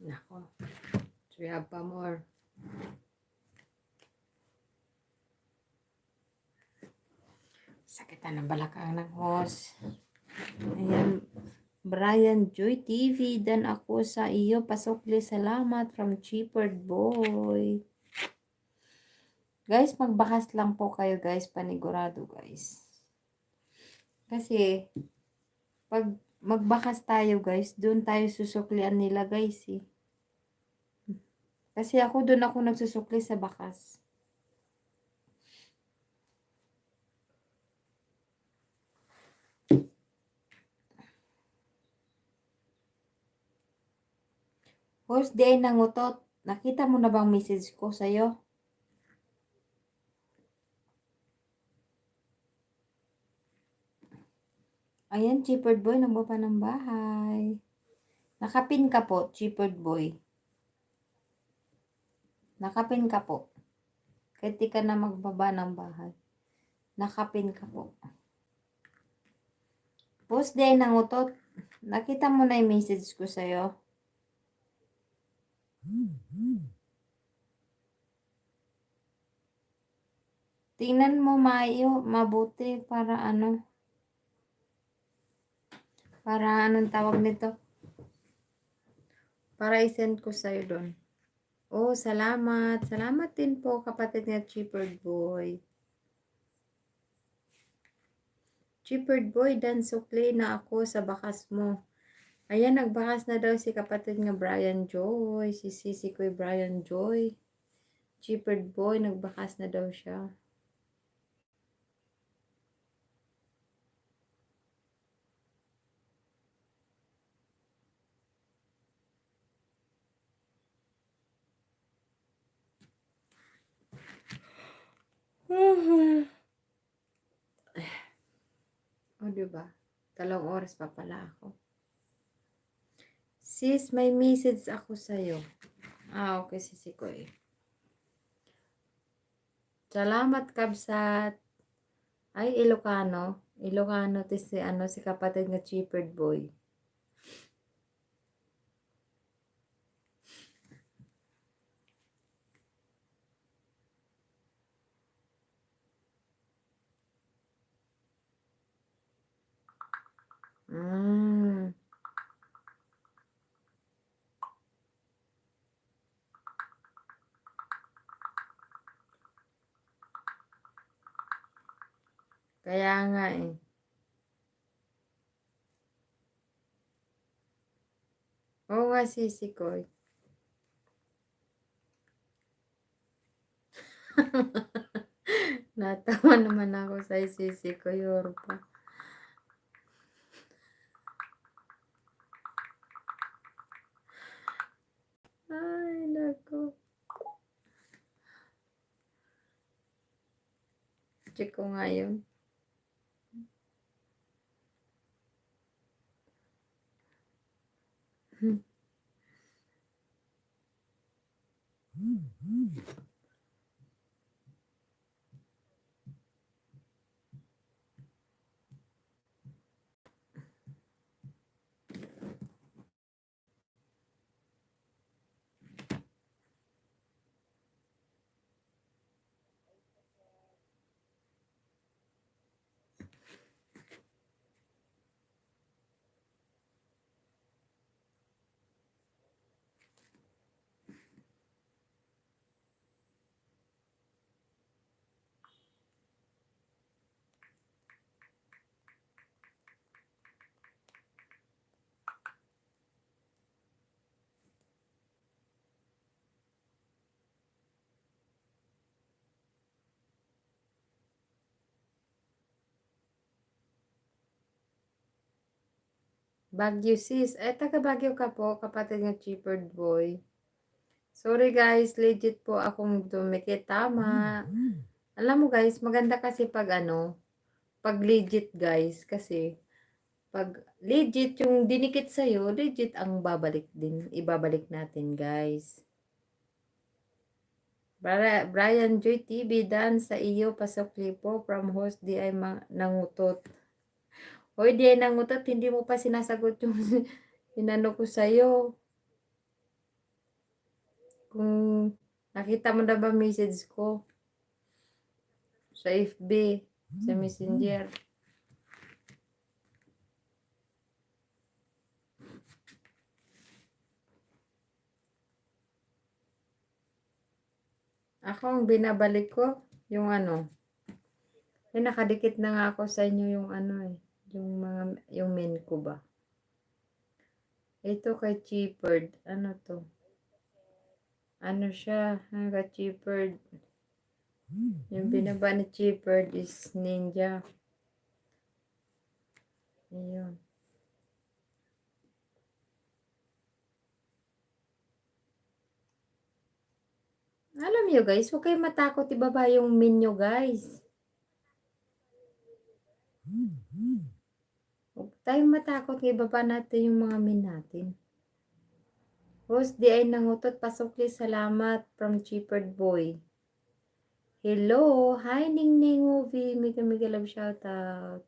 Nako. So we have pa more. Sakit na ng balakang ng host. Ayan. Brian Joy TV. Dan ako sa iyo. Pasokli. Salamat from Cheapered Boy. Guys, magbakas lang po kayo, guys. Panigurado, guys. Kasi, pag magbakas tayo, guys, doon tayo susuklian nila, guys, eh. Kasi doon ako nagsusukli sa bakas. Host day ng utot. Nakita mo na bang message ko sa'yo? Ayan, Cheapered Boy, nagbaba ng bahay. Nakapin ka po, Cheapered Boy. Nakapin ka po. Kahit di ka na magbaba ng bahay. Nakapin ka po. Post day ng utot. Nakita mo na yung message ko sa'yo? Tingnan mo mabuti para para anong tawag nito? Para i-send ko sa'yo doon. Oh, salamat. Salamat din po, kapatid nga Cheapered Boy. Cheapered Boy, dan sukli na ako sa bakas mo. Ayan, nagbakas na daw si kapatid nga Brian Joy. Si Sisi ko Brian Joy. Cheapered Boy, nagbakas na daw siya. O, diba? 3 oras pa pala ako. Sis, may message ako sa'yo. Okay, Sisi ko eh. Salamat, Kabsat. Ay, Ilocano. Ilocano ti si, si kapatid nga Shepherd Boy. Mm. Kaya nga eh. Oo nga, sisi ko. Natawa naman ako sa sisi ko, Yorpa. Ay, naku. Check ko nga yun. Baguio sis. Eh, taga Baguio ka po, kapatid ng Shepherd Boy. Sorry guys, legit po akong dumikit. Tama. Alam mo guys, maganda kasi pag pag legit guys. Kasi pag legit yung dinikit sa'yo, legit ang babalik din. Ibabalik natin guys. Brian Joy TV, Dan sa iyo, pasok lipo from host di ay nangutot. Hoy, di ay nangutot, hindi mo pa sinasagot yung inano ko sa'yo. Kung nakita mo na ba message ko sa FB, sa Messenger. Ako ang binabalik ko, yung nakadikit na nga ako sa inyo yung yung yung main ko ba. Ito kay Shepherd, ano to? Ano siya, kay Shepherd. Yung binaba ni Shepherd is Ninja. Ayun. Alam niyo guys, huwag kayong matakot ibaba yung menu guys. Huwag tayong matakot ibaba natin yung mga min natin. Host, di ay nangutot, pasukli, salamat from Shepherd Boy. Hello, hi Ningning Movie, mega love shoutout.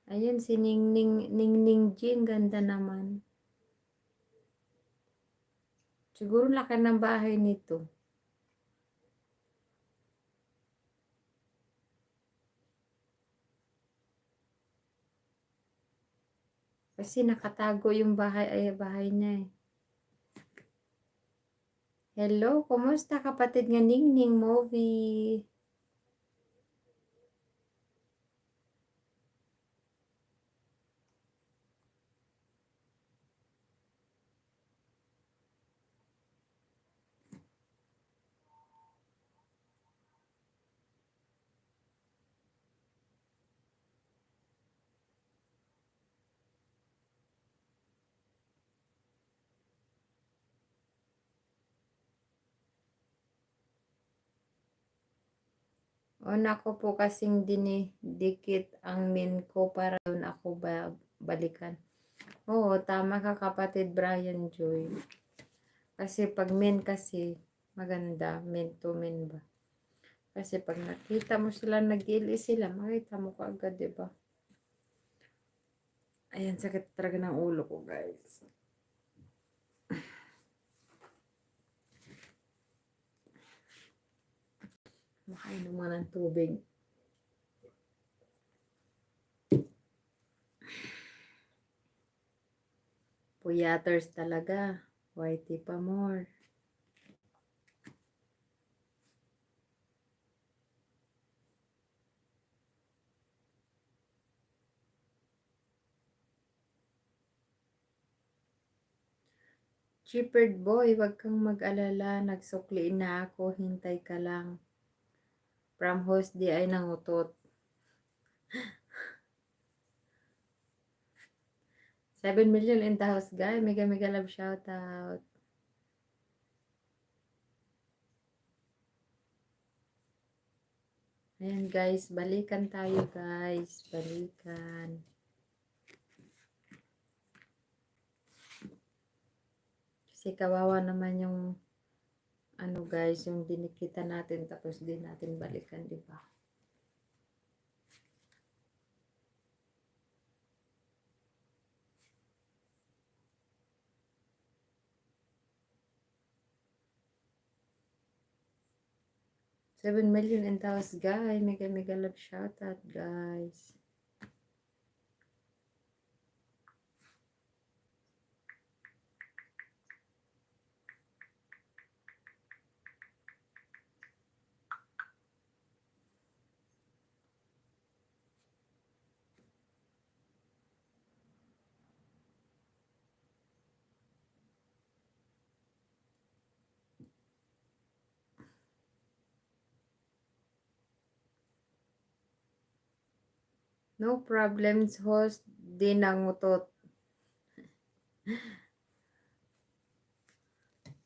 Ayun, si Ningning Jin, ganda naman. Siguro laki ng bahay nito. Kasi nakatago yung bahay niya eh. Hello, kumusta kapatid nga Ningning Movie? O nako po kasing dinidikit ang min ko para doon ako balikan. Oo, tama ka kapatid Brian Joy. Kasi pag men kasi, maganda. Men to men ba? Kasi pag nakita mo sila, nag-ili sila, makita mo kaagad, diba? Ayan, sakit talaga ng ulo ko, guys. Makainom mo ng tubig. Puyaters talaga. Whitey pa more. Shepherd boy, wag kang mag-alala. Nagsukli na ako. Hintay ka lang. From host di ay nangutot. 7 million in the house, guys. Mega mega love shout out. Ayan guys, balikan tayo guys. Balikan. Kasi kawawa naman yung ano guys, yung dinikita natin tapos di natin balikan, di ba? Seven million in the house, guys. Mega mega love shout out, guys. No problems, host. Di nangutot.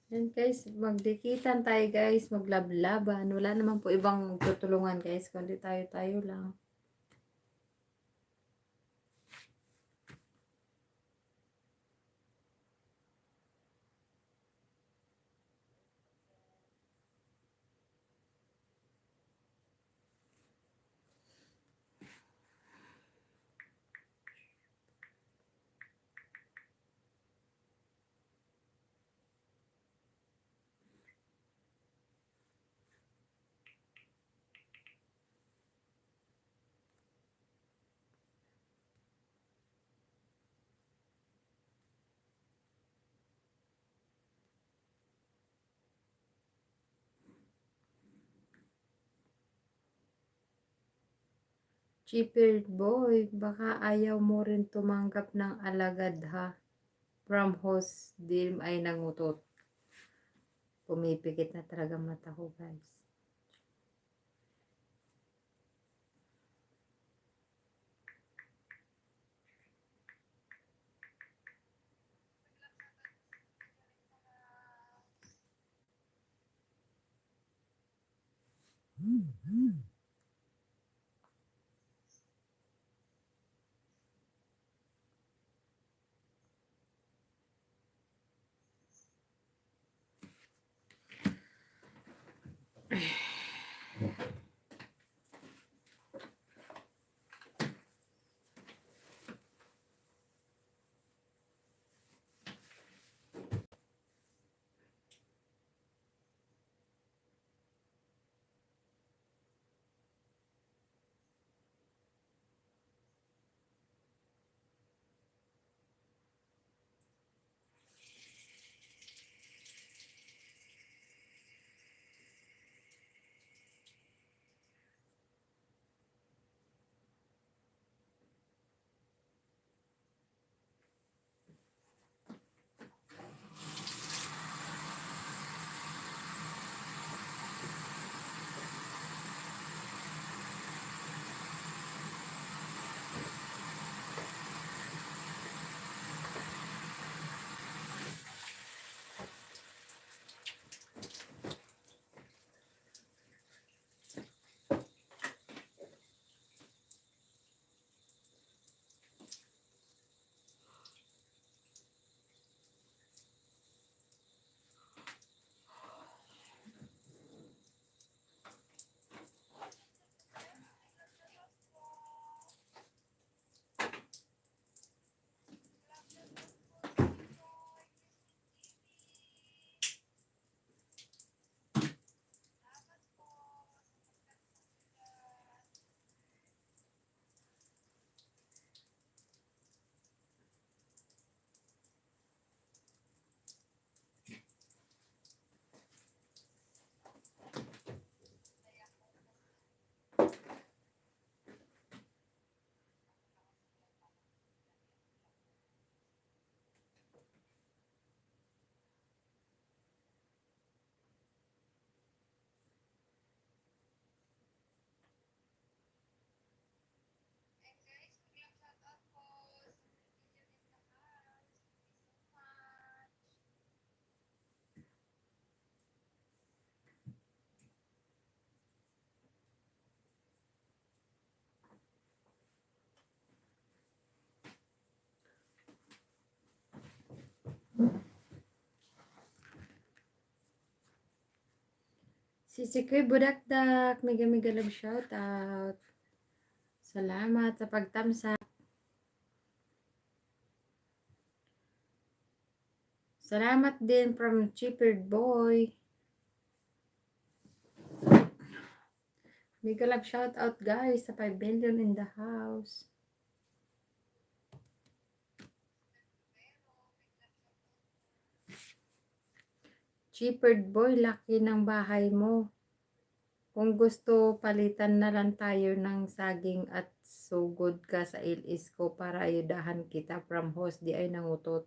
Yan guys, magdikitan tayo guys, maglablaban. Wala naman po ibang tutulungan guys, kundi tayo-tayo lang. Cheaper boy, baka ayaw mo rin tumanggap ng alagad ha. From host, di ay nangutot. Pumipikit na talaga mata ko guys. Sisikoy Budakdak, mega mega love shout out. Salamat sa pagtamsak. Salamat din from Cheapered Boy. Mega love shout out guys sa 5 billion in the house. Cheapered Boy, laki ng bahay mo. Kung gusto, palitan na lang tayo ng saging at sugod ka sa ilis ko para ayudahan kita from host di ay nangutot.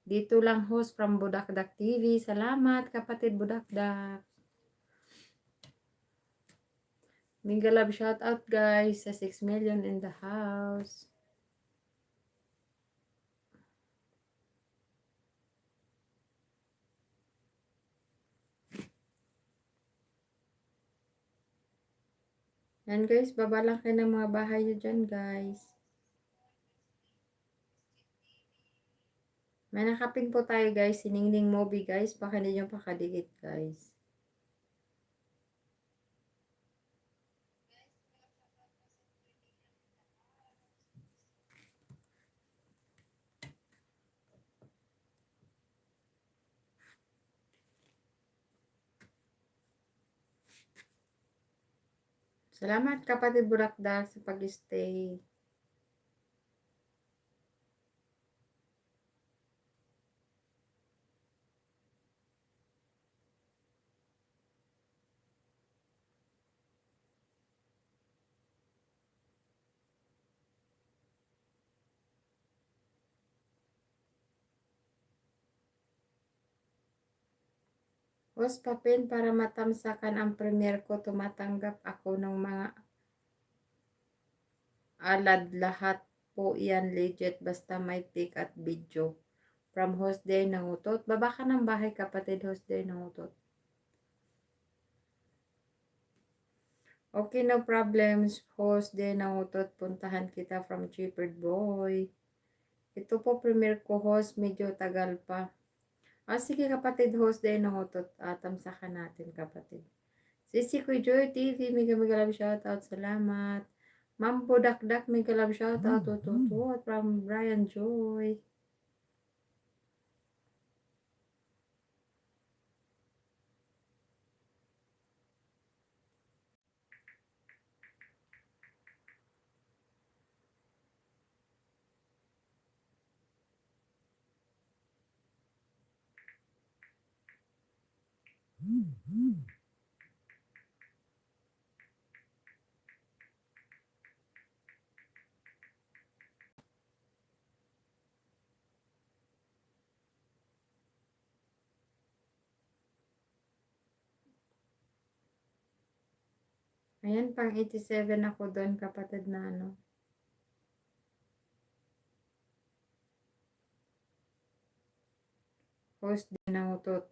Dito lang host from Budakdak TV. Salamat kapatid Budakdak. Mega love shout out guys sa 6 million in the house. Yan guys, baba lang kayo ng mga bahay nyo dyan guys. May nakapin po tayo guys, siningning movie guys, baka hindi nyo pakadikit guys. Salamat kapatid Burakdak sa pag-stay. Host Papin, para matamsakan ang premier ko, tumatanggap ako ng mga alad lahat po yan legit basta may take at video. From host day ng utot. Baba ka ng bahay kapatid host day ng utot. Okay, no problems. Host day ng utot. Puntahan kita from Cheapered Boy. Ito po premier ko host. Medyo tagal pa. Sige kapatid host day ng utot. Tamsakan natin kapatid. Sisi ko Joy TV. Mega mega love shoutout. Salamat. Ma'am Budakdak. Mega love shoutout. Tututut from Brian Joy. Ayan, pang 87 ako doon, kapatid na ano. Host din ng utot.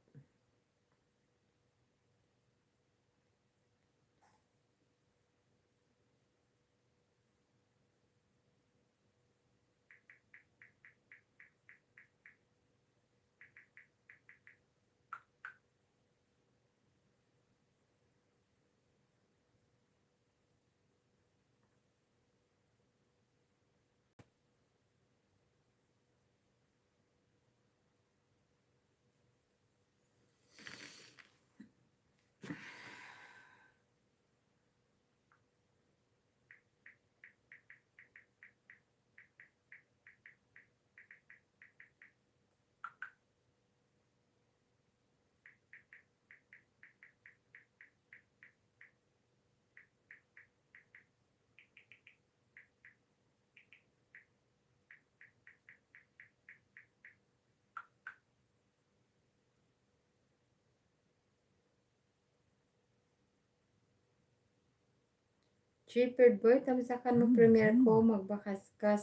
Cheapered Boy, tamsakan mo premier ko, magbakas ka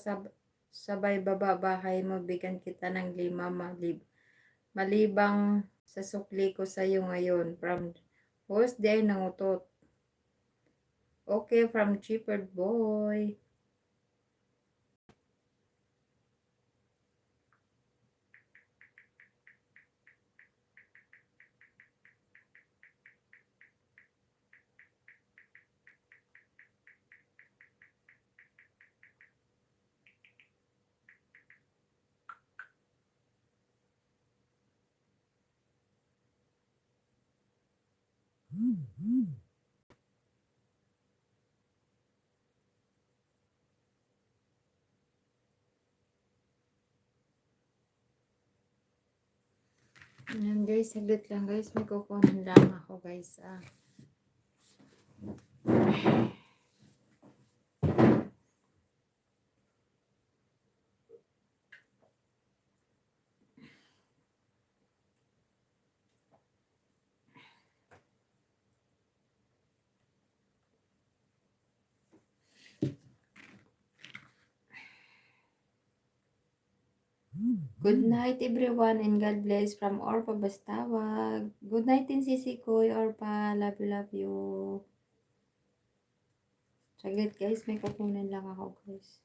sabay baba bahay mo, bigyan kita ng 5 malibang sa sukli ko sa iyo ngayon. From host day ng utot. Okay, from Cheapered Boy. Ayan guys, saglit lang guys. May kukunin lang ako guys. Good night everyone and God bless from Orpa Bastawag. Good night din Sisi Koy, Orpa. Love you, love you. Saglit guys, may kukunin lang ako guys.